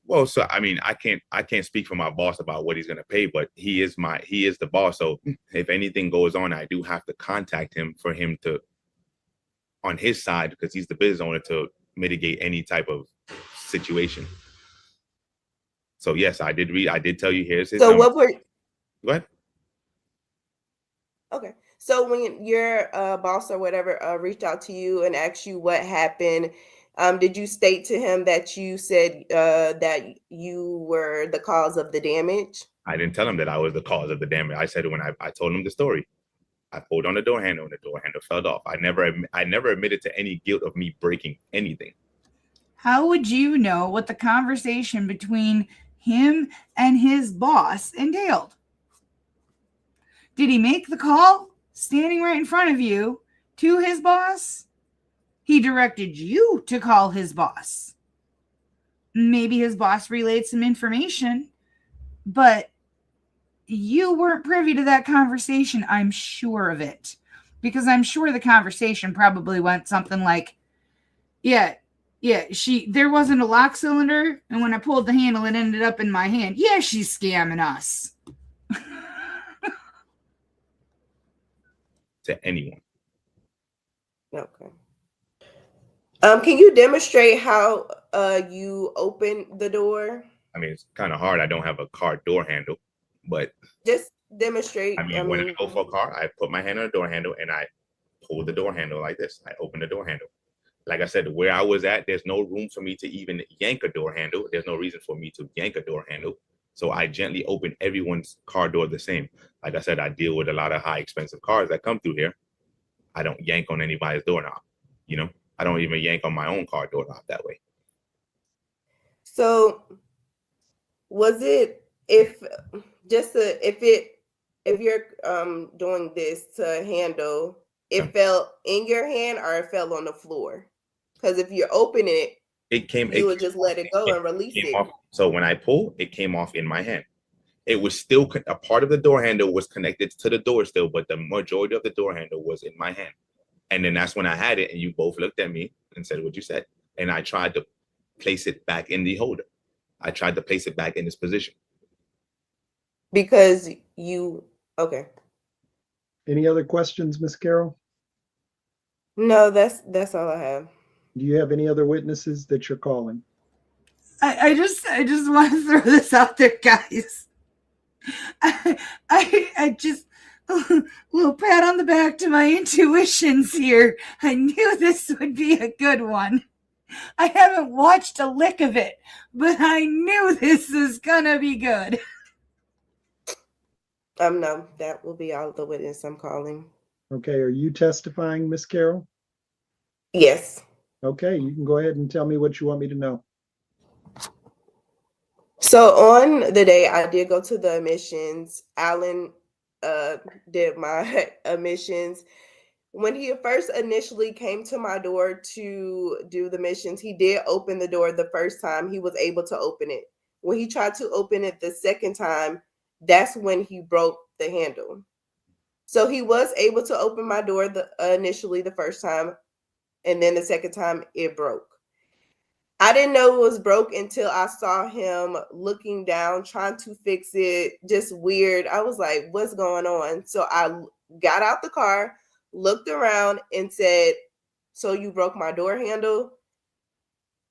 well, so I mean, I can't speak for my boss about what he's gonna pay, but he is the boss. So if anything goes on, I do have to contact him for him to, on his side, because he's the business owner, to mitigate any type of situation. So yes, I did tell you, here's his number. what were Go ahead. Okay. So when your boss or whatever reached out to you and asked you what happened, did you state to him that you said that you were the cause of the damage? I didn't tell him that I was the cause of the damage. I said when I told him the story, I pulled on the door handle and the door handle fell off. I never admitted to any guilt of me breaking anything. How would you know what the conversation between him and his boss entailed? Did he make the call standing right in front of you to his boss? He directed you to call his boss. Maybe his boss relayed some information, but you weren't privy to that conversation. I'm sure of it, because I'm sure the conversation probably went something like, yeah, there wasn't a lock cylinder, and when I pulled the handle, it ended up in my hand. Yeah, she's scamming us. To anyone. Okay. Can you demonstrate how you opened the door? I mean, it's kind of hard. I don't have a car door handle, but Just demonstrate. I mean, when I go for a car, I put my hand on the door handle and I pull the door handle like this. I open the door handle. Like I said, where I was at, there's no room for me to even yank a door handle. There's no reason for me to yank a door handle. So I gently open everyone's car door the same. Like I said, I deal with a lot of high expensive cars that come through here. I don't yank on anybody's doorknob. You know, I don't even yank on my own car doorknob that way. So was it, if you're doing this to handle, it fell in your hand or it fell on the floor? Because if you're opening it, you would just let it go and release came it. off. So when I pulled, it came off in my hand. It was still a part of the door handle was connected to the door still, but the majority of the door handle was in my hand. And then that's when I had it, and you both looked at me and said what you said. And I tried to place it back in the holder. I tried to place it back in its position. Because you, okay. Any other questions, Miss Carroll? No, that's all I have. Do you have any other witnesses that you're calling? I just want to throw this out there, guys. I just little pat on the back to my intuitions here. I knew this would be a good one. I haven't watched a lick of it, but I knew this was gonna be good. No, that will be all the witness I'm calling. Okay, are you testifying, Miss Carroll? Yes. Okay, you can go ahead and tell me what you want me to know. So on the day I did go to the admissions, Alan did my admissions. When he first initially came to my door to do the missions, he did open the door the first time. He was able to open it. When he tried to open it the second time, that's when he broke the handle. So he was able to open my door initially the first time, and then the second time it broke. I didn't know it was broke until I saw him looking down, trying to fix it, just weird. I was like, what's going on? So I got out the car, looked around and said, so you broke my door handle?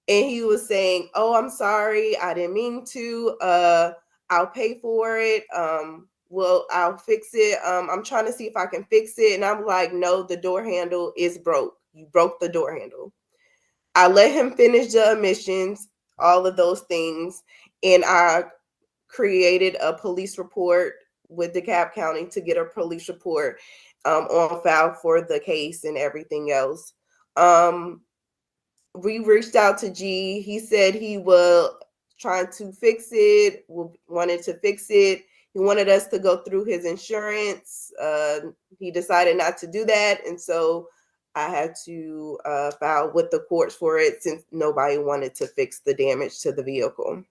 And he was saying, oh, I'm sorry. I didn't mean to. I'll pay for it. Well, I'll fix it. I'm trying to see if I can fix it. And I'm like, no, the door handle is broke. You broke the door handle. I let him finish the admissions, all of those things, and I created a police report with DeKalb County to get a police report on file for the case and everything else. We reached out to G. He said he will try to fix it, wanted to fix it. He wanted us to go through his insurance. He decided not to do that, and so I had to file with the courts for it since nobody wanted to fix the damage to the vehicle.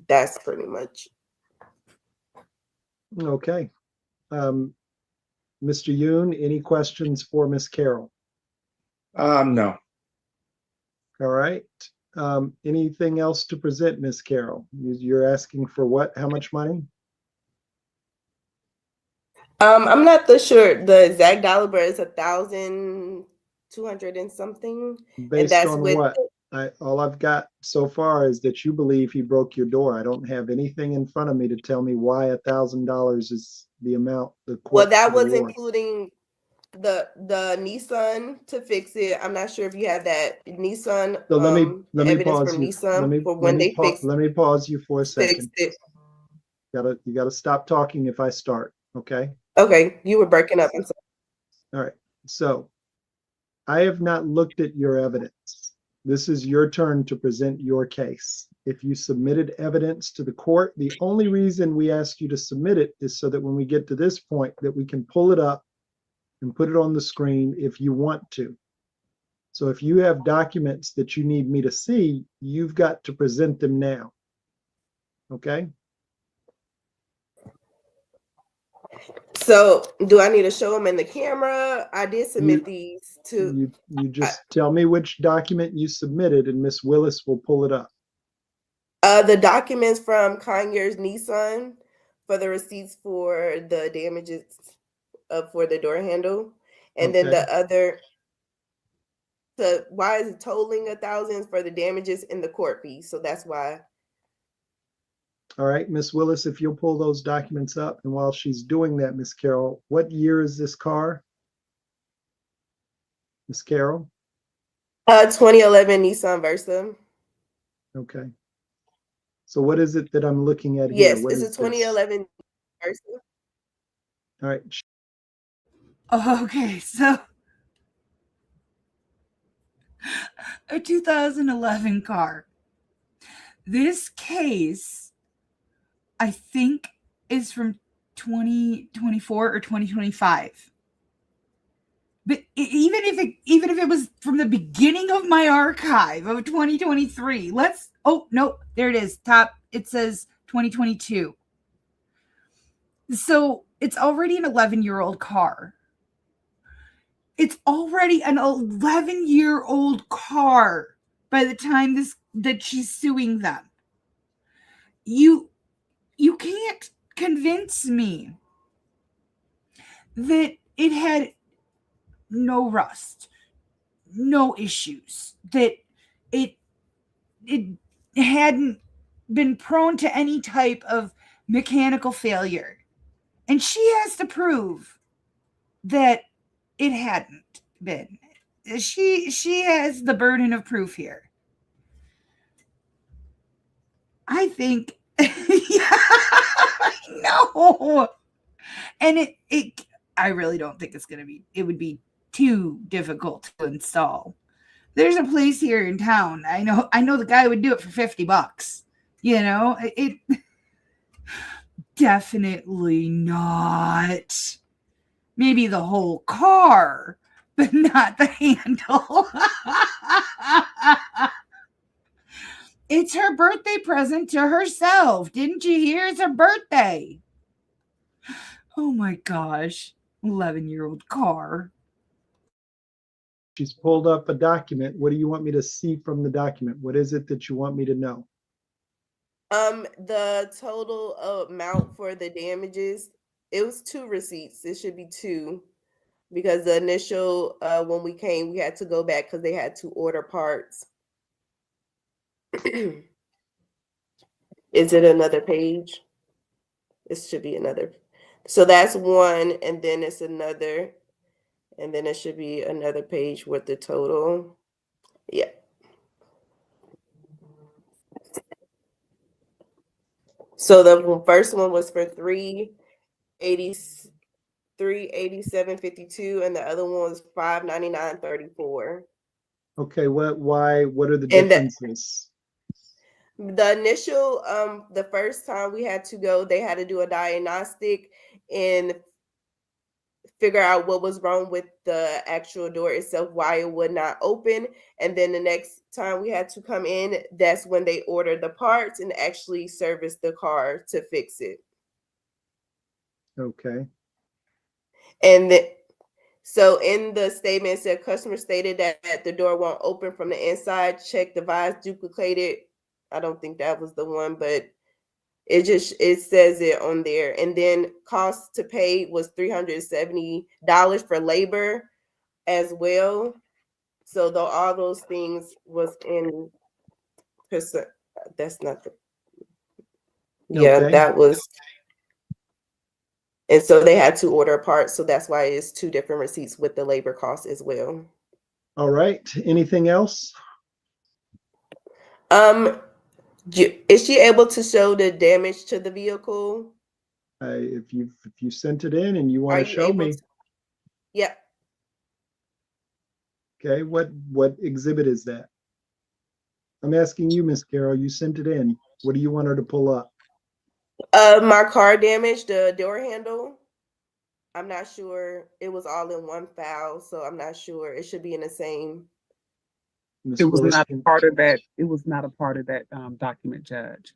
That's pretty much. Okay. Mr. Yoon, any questions for Miss Carroll? No. All right. Anything else to present, Miss Carroll? You're asking for what? How much money? I'm not sure the exact dollar, but it's $1,200 and something. Based and that's on with what? All I've got so far is that you believe he broke your door. I don't have anything in front of me to tell me why $1,000 is the amount the court well, that was award. including the Nissan to fix it. I'm not sure if you have that Nissan. So let me evidence pause from you. Nissan for when they fixed Let me pause you for a second. it. You gotta stop talking if I start. Okay. Okay, you were breaking up. I'm sorry. All right. So I have not looked at your evidence. This is your turn to present your case. If you submitted evidence to the court, the only reason we ask you to submit it is so that when we get to this point that we can pull it up and put it on the screen if you want to. So if you have documents that you need me to see, you've got to present them now. Okay? So do I need to show them in the camera? I did submit these to. You just tell me which document you submitted and Miss Willis will pull it up. The documents from Conyers Nissan for the receipts for the damages for the door handle. And then the other, why is it totaling $1,000 for the damages in the court fee? So that's why. All right, Miss Willis, if you'll pull those documents up. And while she's doing that, Miss Carroll, what year is this car? Miss Carroll? 2011 Nissan Versa. Okay. So what is it that I'm looking at here? Yes, What it's a is this? 2011 Versa. All right. Okay, so a 2011 car. This case, I think, is from 2024 or 2025. But even if it was from the beginning of my archive of 2023, oh no, there it is. Top, it says 2022. So it's already an 11-year-old car. It's already an 11-year-old car by the time that she's suing them. You can't convince me that it had no rust, no issues, that it hadn't been prone to any type of mechanical failure. And she has to prove that it hadn't been. She has the burden of proof here. I think no. And I really don't think it would be too difficult to install. There's a place here in town. I know the guy would do it for $50. It definitely not. Maybe the whole car, but not the handle. It's her birthday present to herself. Didn't you hear? It's her birthday. Oh my gosh. 11-year-old car. She's pulled up a document. What do you want me to see from the document? What is it that you want me to know? The total amount for the damages, it was 2 receipts. It should be 2 because the initial, when we came, we had to go back because they had to order parts. Is it another page? It should be another. So that's 1, and then it's another, and then it should be another page with the total. Yeah. So the first one was for $387.52, and the other one was $599.34. Okay, what are the differences? The initial, the first time we had to go, they had to do a diagnostic and figure out what was wrong with the actual door itself, why it would not open. And then the next time we had to come in, that's when they ordered the parts and actually serviced the car to fix it. Okay. And so in the statement, it said customer stated that the door won't open from the inside. Check device duplicated. I don't think that was the one, but it says it on there. And then cost to pay was $370 for labor as well. So though all those things was in percent. That's not the, yeah, Okay. that was. And so they had to order a part. So that's why it's 2 different receipts with the labor cost as well. All right. Anything else? Is she able to show the damage to the vehicle? If you sent it in and you want Are to you show able me, to? Yep. okay, what exhibit is that? I'm asking you, Miss Carol. You sent it in. What do you want her to pull up? My car damage, the door handle. I'm not sure. It was all in one file, so I'm not sure. It should be in the same. Ms. It was Willis, not a part of that. It was not a part of that document, Judge.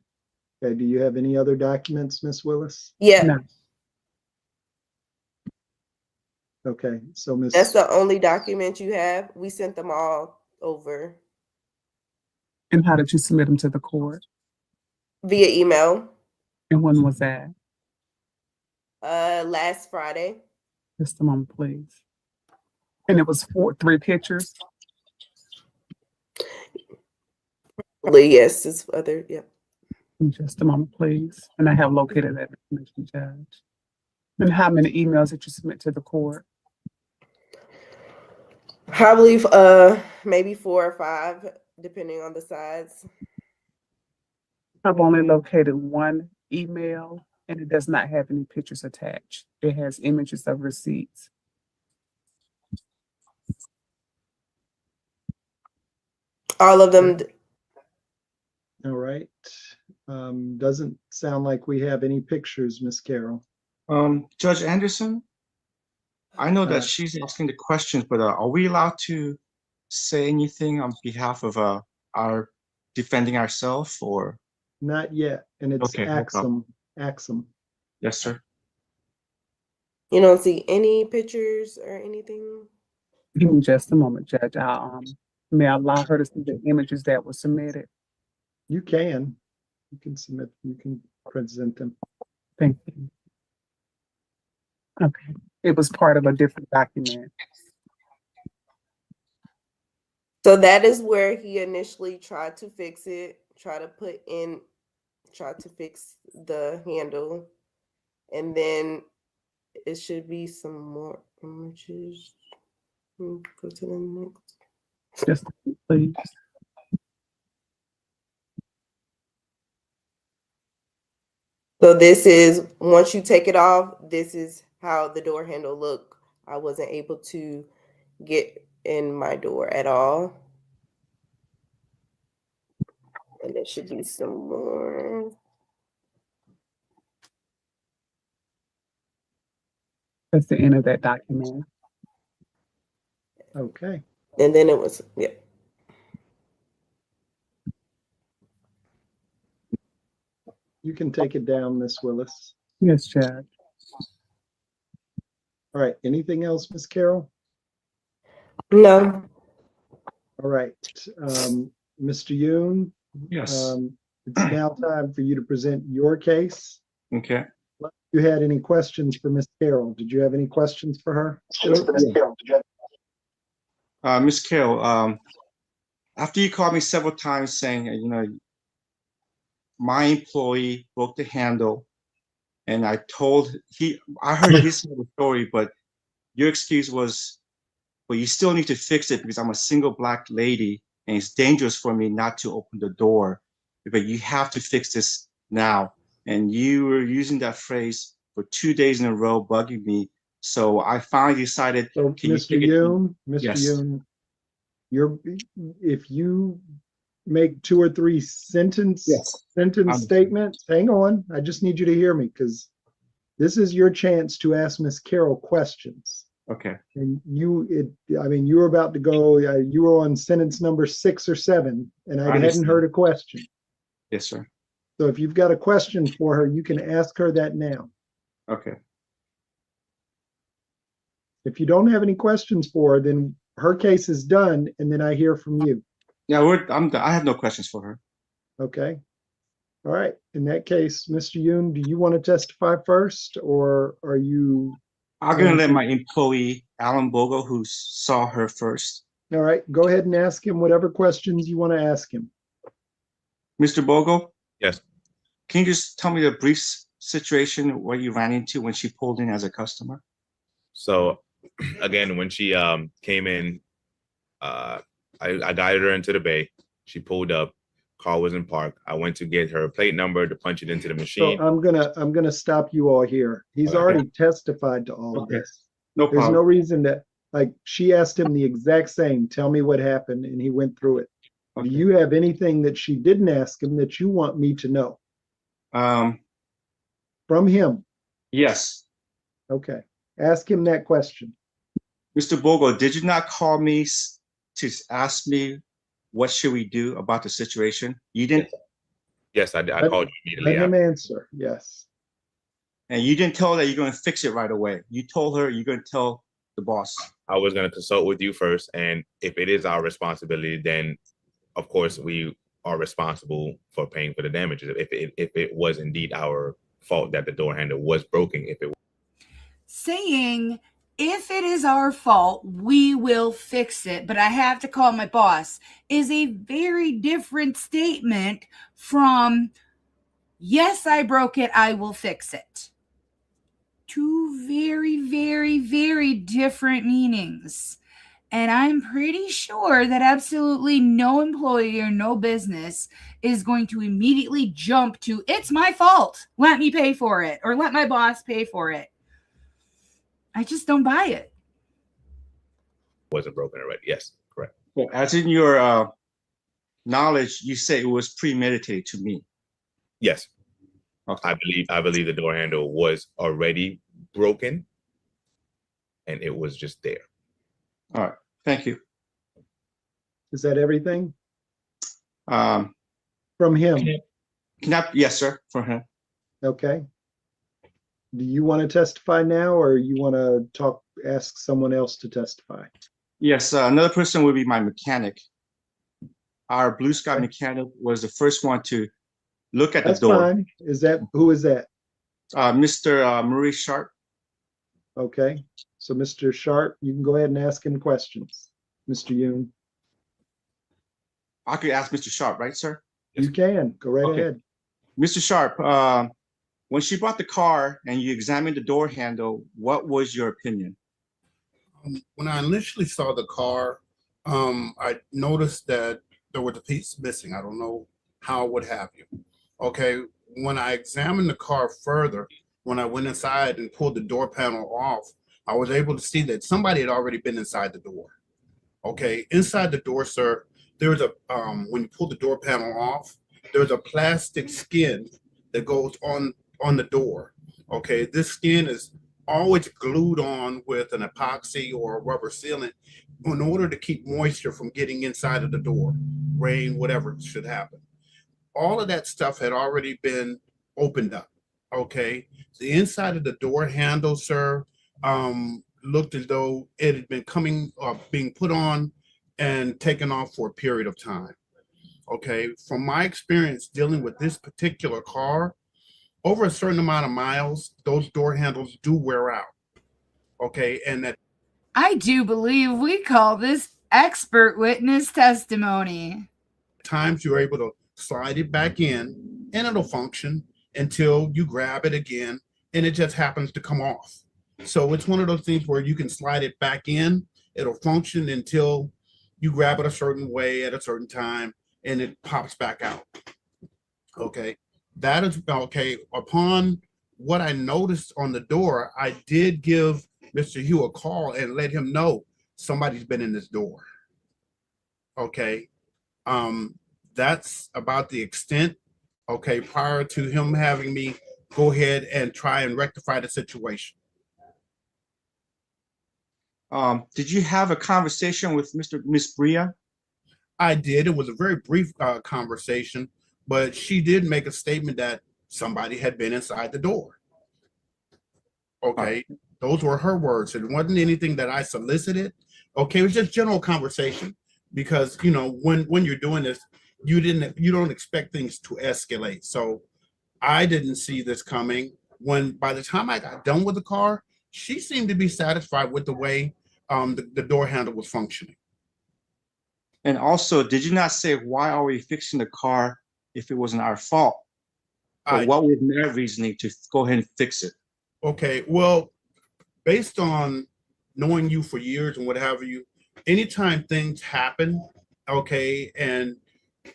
okay, do you have any other documents, Miss Willis? Yeah. No. Okay, so Miss. That's the only document you have. We sent them all over And how did you submit them to the court? via email. And when was that? Last Friday. Just a moment, please. And it was 3 pictures? Yes, it's other, yeah. Just a moment, please. And I have located that information, Judge. And how many emails did you submit to the court? I believe maybe 4 or 5, depending on the size. I've only located 1 email, and it does not have any pictures attached. It has images of receipts. All of them. All right. Doesn't sound like we have any pictures, Miss Carol. Judge Anderson, I know that she's asking the questions, but are we allowed to say anything on behalf of our defending ourselves, or? Not yet, and it's Okay, no problem. Axum. Yes, sir. You don't see any pictures or anything? Give me just a moment, Judge. May I allow her to see the images that were submitted? You can submit, you can present them. Thank you. Okay, it was part of a different document. So that is where he initially tried to fix it, tried to fix the handle, and then it should be some more images. Go to the next. Just please. So this is, once you take it off, this is how the door handle look. I wasn't able to get in my door at all. And there should be some more. That's the end of that document. Okay. And then it was, yeah. You can take it down, Miss Willis. Yes, Judge. All right. Anything else, Miss Carroll? No. All right. Mr. Yoon. Yes. It's now time for you to present your case. Okay. You had any questions for Miss Carroll? Did you have any questions for her? Miss Carroll, after you called me several times saying, my employee broke the handle, and I heard his side of the story, but your excuse was, well, you still need to fix it because I'm a single Black lady and it's dangerous for me not to open the door, but you have to fix this now. And you were using that phrase for 2 days in a row, bugging me. So I finally decided, so can Mr. you Yoon, Mr. Yes. Yoon, if you make 2 or 3 sentence statements, hang on. I just need you to hear me because this is your chance to ask Miss Carroll questions. Okay. And you were about to go, you were on sentence number 6 or 7, and I hadn't heard a question. Yes, sir. So if you've got a question for her, you can ask her that now. Okay. If you don't have any questions for her, then her case is done, and then I hear from you. Yeah, I have no questions for her. Okay. All right. In that case, Mr. Yoon, do you want to testify first, or are you? I'm going to let my employee, Alan Bogle, who saw her first. All right. Go ahead and ask him whatever questions you want to ask him. Mr. Bogle? Yes. Can you just tell me the brief situation where you ran into when she pulled in as a customer? So again, when she came in, I guided her into the bay. She pulled up, car was in park. I went to get her plate number to punch it into the machine. So I'm gonna stop you all here. He's already testified to all of this. No There's problem. no reason that, like, she asked him the exact same, tell me what happened, and he went through it. Do you have anything that she didn't ask him that you want me to know? From him? Yes. Okay. Ask him that question. Mr. Bogle, did you not call me to ask me what should we do about the situation? You didn't? Yes, I called you immediately. Let him answer. Yes. And you didn't tell her that you're going to fix it right away. You told her you're going to tell the boss. I was going to consult with you first, and if it is our responsibility, then of course we are responsible for paying for the damages. If it was indeed our fault that the door handle was broken, saying if it is our fault, we will fix it, but I have to call my boss, is a very different statement from, yes, I broke it, I will fix it. Two very, very, very different meanings. And I'm pretty sure that absolutely no employee or no business is going to immediately jump to, it's my fault, let me pay for it, or let my boss pay for it. I just don't buy it. wasn't broken already. Yes, correct. Well, as in your knowledge, you say it was premeditated to me. Yes. Okay. I believe the door handle was already broken. and it was just there. All right, thank you. Is that everything Um, from him? yes, sir, for him. Okay. Do you want to testify now, or you want to ask someone else to testify? Yes, another person would be my mechanic. Our Blue Sky mechanic was the first one to look at That's the door. fine. Who is that? Mr. Maurice Sharp. Okay. So Mr. Sharp, you can go ahead and ask him questions. Mr. Yoon. I could ask Mr. Sharp, right, sir? You can. Go right ahead. Mr. Sharp, when she bought the car and you examined the door handle, what was your opinion? When I initially saw the car, I noticed that there was a piece missing. I don't know how, what have you. Okay, when I examined the car further, when I went inside and pulled the door panel off, I was able to see that somebody had already been inside the door. Okay, inside the door, sir, there's a, when you pull the door panel off, there's a plastic skin that goes on the door. Okay, this skin is always glued on with an epoxy or a rubber sealant in order to keep moisture from getting inside of the door, rain, whatever should happen. All of that stuff had already been opened up. Okay, the inside of the door handle, sir, looked as though it had been being put on and taken off for a period of time. Okay, from my experience dealing with this particular car, over a certain amount of miles, those door handles do wear out. Okay, and that I do believe we call this expert witness testimony. times you're able to slide it back in and it'll function until you grab it again and it just happens to come off. So it's one of those things where you can slide it back in, it'll function until you grab it a certain way at a certain time and it pops back out. Okay, that is okay. Upon what I noticed on the door, I did give Mr. Hugh a call and let him know somebody's been in this door. Okay, that's about the extent. Okay, prior to him having me go ahead and try and rectify the situation. Did you have a conversation with Miss Bria? I did. It was a very brief conversation, but she did make a statement that somebody had been inside the door. Okay, those were her words. It wasn't anything that I solicited. Okay, it was just general conversation because you know when you're doing this, you don't expect things to escalate. So I didn't see this coming. When by the time I got done with the car, she seemed to be satisfied with the way the door handle was functioning. And also, did you not say, why are we fixing the car if it wasn't our fault? But what was their reasoning to go ahead and fix it? Okay, well, based on knowing you for years and what have you, anytime things happen, okay, and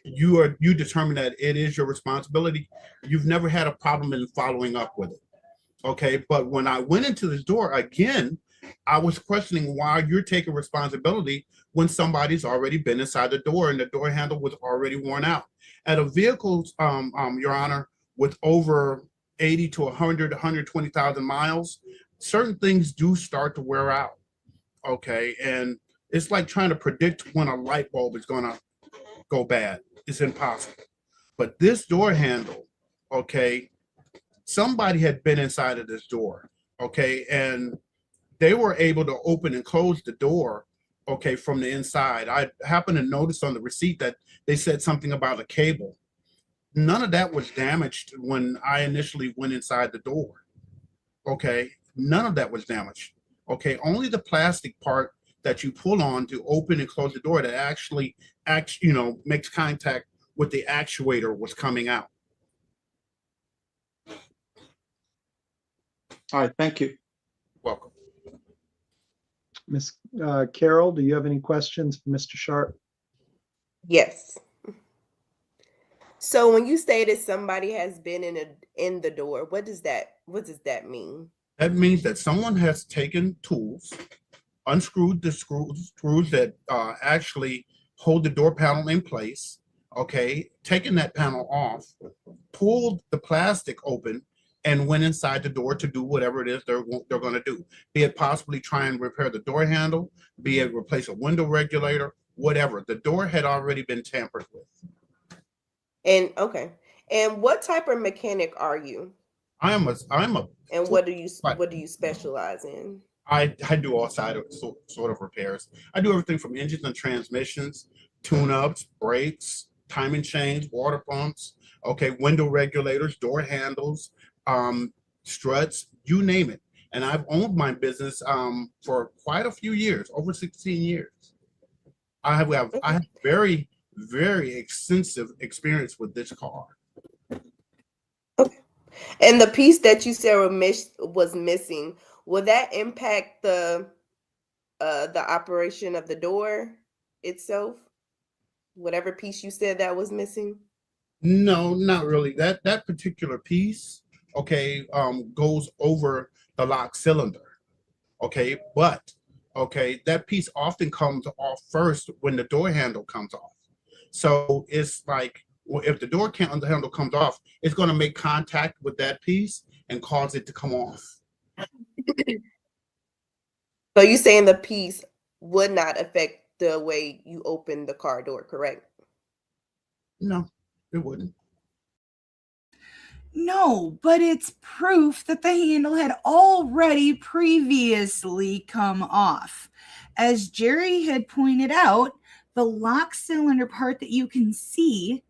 you determine that it is your responsibility, you've never had a problem in following up with it. Okay, but when I went into this door again, I was questioning why you're taking responsibility when somebody's already been inside the door and the door handle was already worn out. At a vehicle, Your Honor, with over 80 to 100, 120,000 miles, certain things do start to wear out. Okay, and it's like trying to predict when a light bulb is gonna go bad. It's impossible. But this door handle, okay, somebody had been inside of this door, okay, and they were able to open and close the door, okay, from the inside. I happened to notice on the receipt that they said something about a cable. None of that was damaged when I initially went inside the door. Okay, none of that was damaged. Okay, only the plastic part that you pull on to open and close the door that actually makes contact with the actuator was coming out. All right, thank you. Welcome. Miss Carol, do you have any questions for Mr. Sharp? Yes. So when you stated somebody has been in the door, what does that mean? That means that someone has taken tools, unscrewed the screws that actually hold the door panel in place, okay, taken that panel off, pulled the plastic open, and went inside the door to do whatever it is they're going to do. Be it possibly try and repair the door handle, be it replace a window regulator, whatever. The door had already been tampered with. And okay. And what type of mechanic are you? I'm a And what do you specialize in? I do all sort of repairs. I do everything from engines and transmissions, tune-ups, brakes, timing chains, water pumps, okay, window regulators, door handles, struts, you name it. And I've owned my business for quite a few years, over 16 years. I have very, very extensive experience with this car. And the piece that you said was missing, will that impact the operation of the door itself? Whatever piece you said that was missing? No, not really. That particular piece, okay, goes over the lock cylinder. Okay, but okay, that piece often comes off first when the door handle comes off. So it's like, well, if the door handle comes off, it's going to make contact with that piece and cause it to come off. So you're saying the piece would not affect the way you open the car door, correct? No, it wouldn't. No, but it's proof that the handle had already previously come off. As Jerry had pointed out, the lock cylinder part that you can see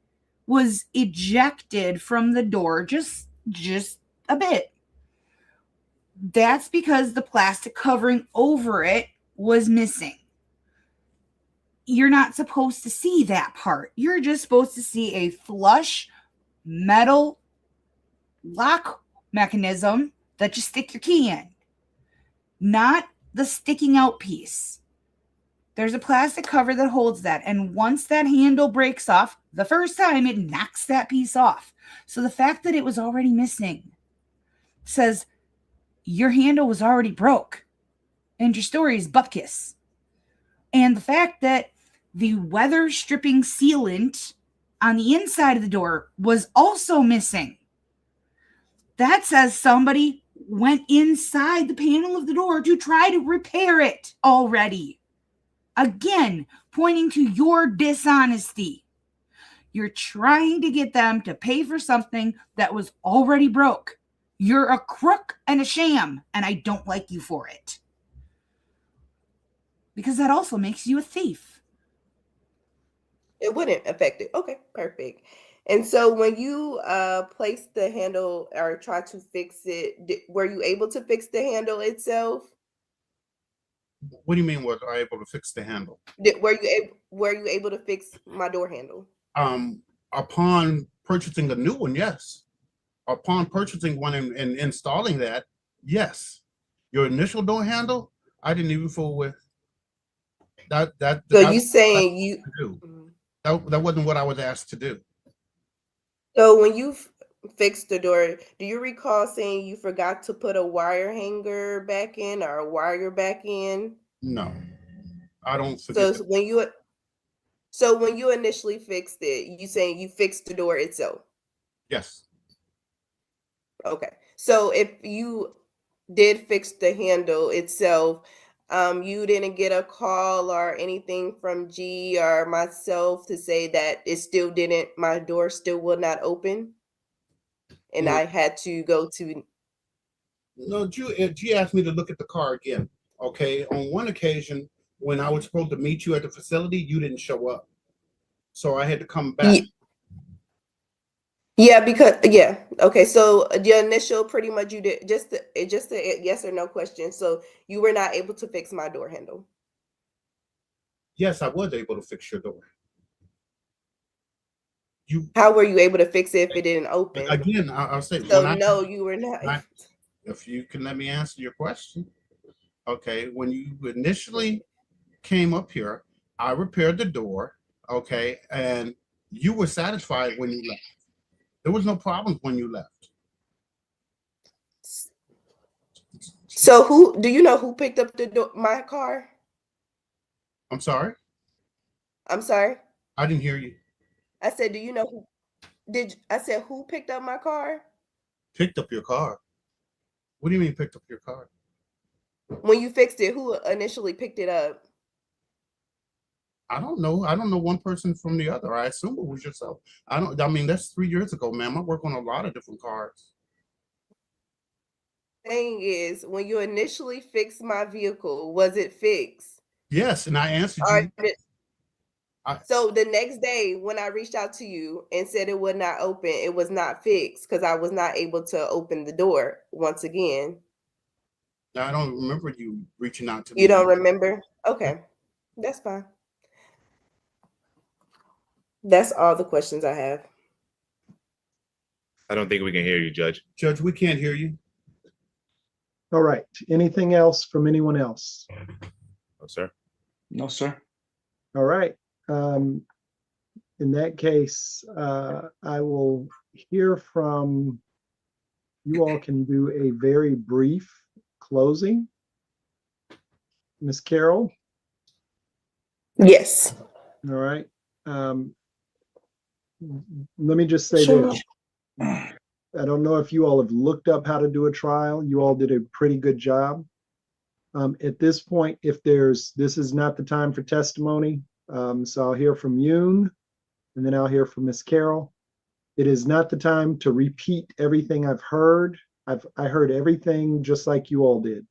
was ejected from the door just a bit. That's because the plastic covering over it was missing. You're not supposed to see that part. You're just supposed to see a flush metal lock mechanism that you stick your key in, not the sticking out piece. There's a plastic cover that holds that, and once that handle breaks off, the first time it knocks that piece off. So the fact that it was already missing says your handle was already broke and your story is bupkis. And the fact that the weather stripping sealant on the inside of the door was also missing, that says somebody went inside the panel of the door to try to repair it already. Again, pointing to your dishonesty. You're trying to get them to pay for something that was already broke. You're a crook and a sham, and I don't like you for it. Because that also makes you a thief. It wouldn't affect it. Okay, perfect. And so when you placed the handle or tried to fix it, were you able to fix the handle itself? What do you mean, was I able to fix the handle? Were you able to fix my door handle? Upon purchasing a new one, yes. Upon purchasing one and installing that, yes. Your initial door handle, I didn't even fool with. So you saying you that wasn't what I was asked to do. So when you fixed the door, do you recall saying you forgot to put a wire hanger back in or a wire back in? No, I don't forget. So when you initially fixed it, you saying you fixed the door itself? Yes. Okay. So if you did fix the handle itself, you didn't get a call or anything from G or myself to say that my door still would not open, and No. I had to go to. No, G asked me to look at the car again. Okay, on one occasion when I was supposed to meet you at the facility, you didn't show up, so I had to come back. Yeah, okay. So the initial, pretty much, you did just a yes or no question. So you were not able to fix my door handle. Yes, I was able to fix your door. How were you able to fix it if it didn't open? Again, I'll say. So no, you were not. If you can let me answer your question. Okay, when you initially came up here, I repaired the door. Okay, and you were satisfied when you left. There was no problems when you left. So do you know who picked up my car? I'm sorry? I'm sorry? I didn't hear you. I said, do you know who picked up my car? Picked up your car? What do you mean picked up your car? When you fixed it, who initially picked it up? I don't know. I don't know one person from the other. I assume it was yourself. I mean, that's 3 years ago, ma'am. I work on a lot of different cars. Thing is, when you initially fixed my vehicle, was it fixed? Yes, and I answered Or you. so the next day when I reached out to you and said it would not open, it was not fixed because I was not able to open the door once again. I don't remember you reaching out to me. You don't remember? Okay, that's fine. That's all the questions I have. I don't think we can hear you, Judge. Judge, we can't hear you. All right. Anything else from anyone else? No, sir. No, sir. All right. In that case, I will hear from you all. Can do a very brief closing. Ms. Carroll? Yes. All right. Let me just say Sure. this. I don't know if you all have looked up how to do a trial. You all did a pretty good job. At this point, this is not the time for testimony. So I'll hear from Yoon, and then I'll hear from Ms. Carroll. It is not the time to repeat everything I've heard. I heard everything just like you all did.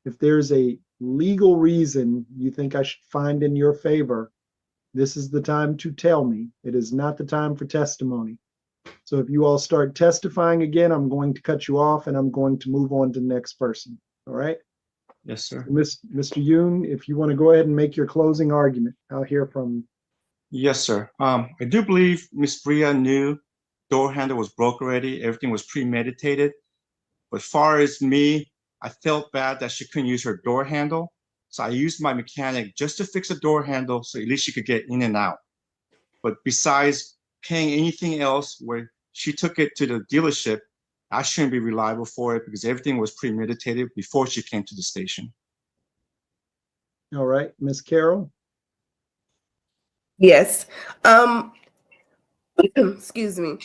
If there's a legal reason you think I should find in your favor, this is the time to tell me. It is not the time for testimony. So if you all start testifying again, I'm going to cut you off and I'm going to move on to the next person. All right? Yes, sir. Mr. Yoon, if you want to go ahead and make your closing argument, I'll hear from you. Yes, sir. I do believe Miss Bria knew door handle was broke already. Everything was premeditated. But far as me, I felt bad that she couldn't use her door handle. So I used my mechanic just to fix the door handle so at least she could get in and out. But besides paying anything else where she took it to the dealership, I shouldn't be reliable for it because everything was premeditated before she came to the station. All right, Ms. Carroll? Yes. Excuse me.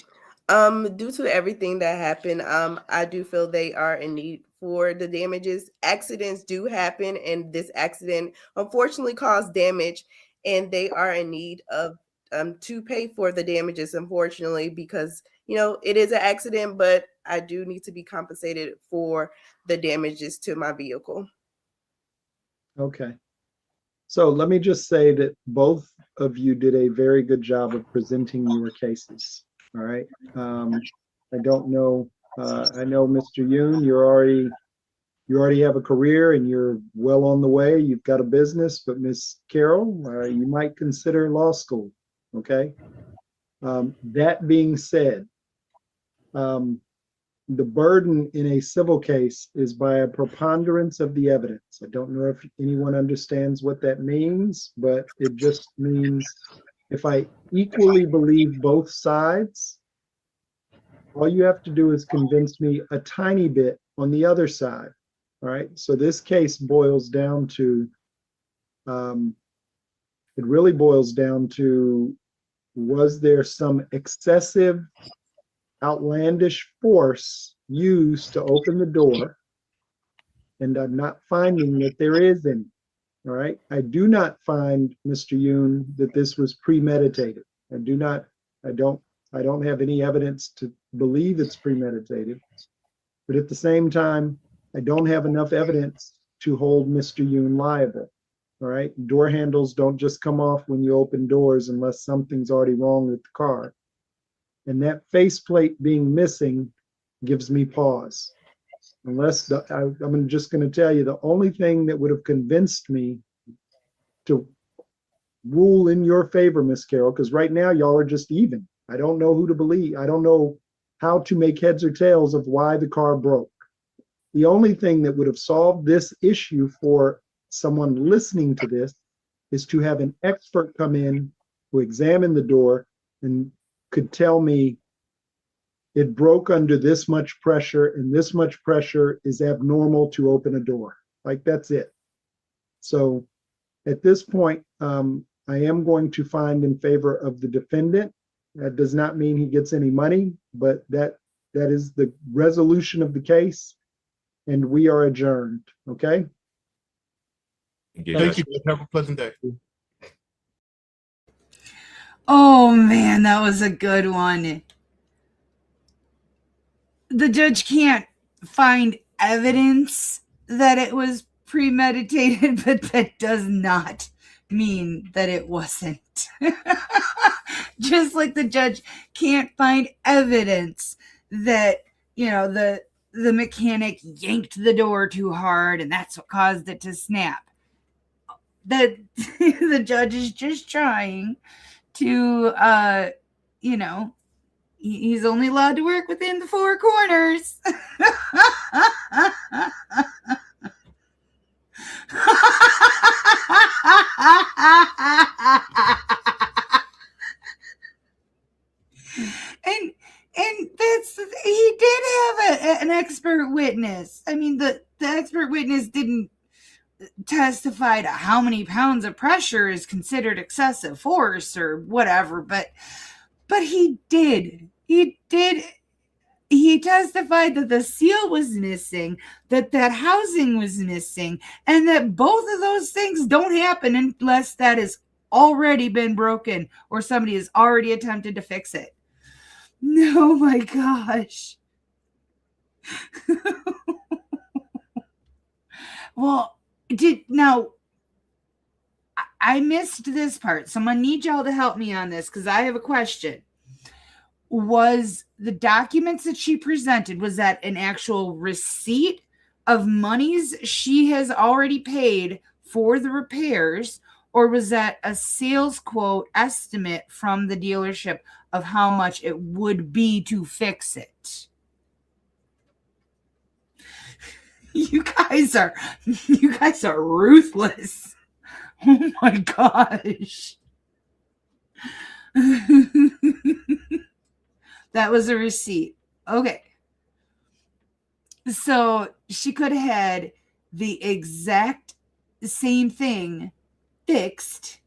Due to everything that happened, I do feel they are in need for the damages. Accidents do happen, and this accident unfortunately caused damage, and they are in need of to pay for the damages, unfortunately, because it is an accident, but I do need to be compensated for the damages to my vehicle. Okay. So let me just say that both of you did a very good job of presenting your cases. All right. I don't know. I know, Mr. Yoon, you already have a career and you're well on the way. You've got a business, but Miss Carroll, you might consider law school. Okay. That being said, the burden in a civil case is by a preponderance of the evidence. I don't know if anyone understands what that means, but it just means if I equally believe both sides, all you have to do is convince me a tiny bit on the other side. All right. So this case boils down to, it really boils down to, was there some excessive, outlandish force used to open the door? And I'm not finding that there is any. All right. I do not find, Mr. Yoon, that this was premeditated. I don't have any evidence to believe it's premeditated. But at the same time, I don't have enough evidence to hold Mr. Yoon liable. All right. Door handles don't just come off when you open doors unless something's already wrong with the car. And that faceplate being missing gives me pause. Unless I'm just going to tell you, the only thing that would have convinced me to rule in your favor, Miss Carroll, because right now y'all are just even. I don't know who to believe. I don't know how to make heads or tails of why the car broke. The only thing that would have solved this issue for someone listening to this is to have an expert come in who examined the door and could tell me it broke under this much pressure and this much pressure is abnormal to open a door. Like, that's it. So at this point, I am going to find in favor of the defendant. That does not mean he gets any money, but that That is the resolution of the case, and we are adjourned. Okay? Thank you. Have a pleasant day. Oh man, that was a good one. The judge can't find evidence that it was premeditated, but that does not mean that it wasn't. Just like the judge can't find evidence that, the mechanic yanked the door too hard and that's what caused it to snap. That the judge is just trying to, he's only allowed to work within the four corners. and that's, he did have an expert witness. I mean, the expert witness didn't testify to how many pounds of pressure is considered excessive force or whatever, but he did. He testified that the seal was missing, that housing was missing, and that both of those things don't happen unless that has already been broken or somebody has already attempted to fix it. Oh my gosh. Well, I missed this part. So I'm going to need y'all to help me on this because I have a question. Was the documents that she presented, was that an actual receipt of monies she has already paid for the repairs, or was that a sales quote estimate from the dealership of how much it would be to fix it? You guys are ruthless. Oh my gosh. That was a receipt. Okay. So she could have had the exact same thing fixed.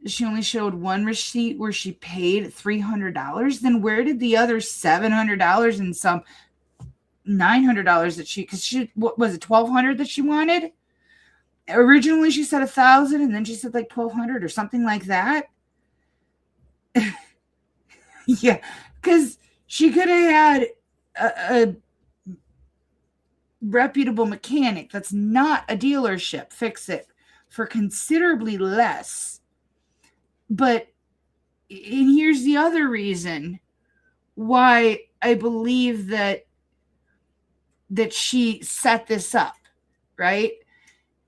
She only showed one receipt where she paid $300. Then where did the other $700 and some $900 that what was it, $1,200 that she wanted? Originally she said $1,000 and then she said like $1,200 or something like that. Yeah, because she could have had a reputable mechanic that's not a dealership fix it for considerably less. And here's the other reason why I believe that she set this up, right?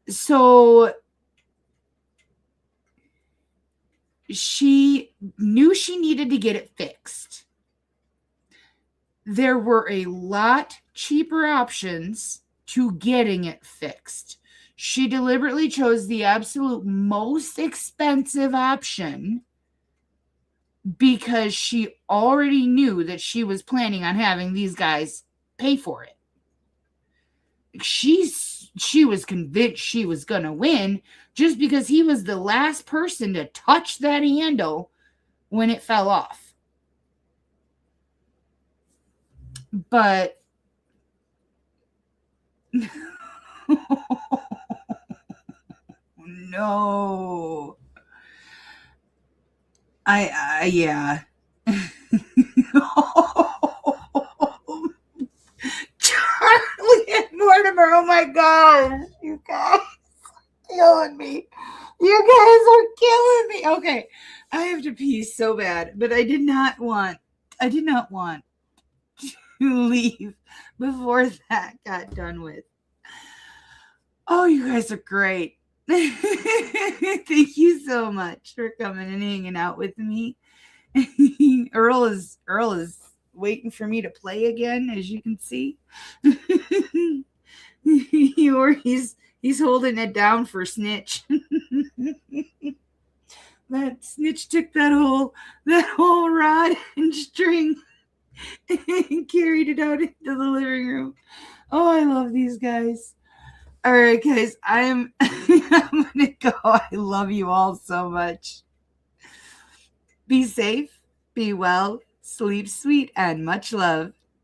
So she knew she needed to get it fixed. There were a lot cheaper options to getting it fixed. She deliberately chose the absolute most expensive option because she already knew that she was planning on having these guys pay for it. She was convinced she was going to win just because he was the last person to touch that handle when it fell off. But no. Yeah. Charlie and Mortimer, oh my God. You guys are killing me. You guys are killing me. Okay. I have to pee so bad, but I did not want to leave before that got done with. Oh, you guys are great. Thank you so much for coming and hanging out with me. Earl is waiting for me to play again, as you can see. Or he's holding it down for Snitch. That Snitch took that whole rod and string and carried it out into the living room. Oh, I love these guys. All right, guys, I'm gonna go. I love you all so much. Be safe, be well, Sleep sweet and much love.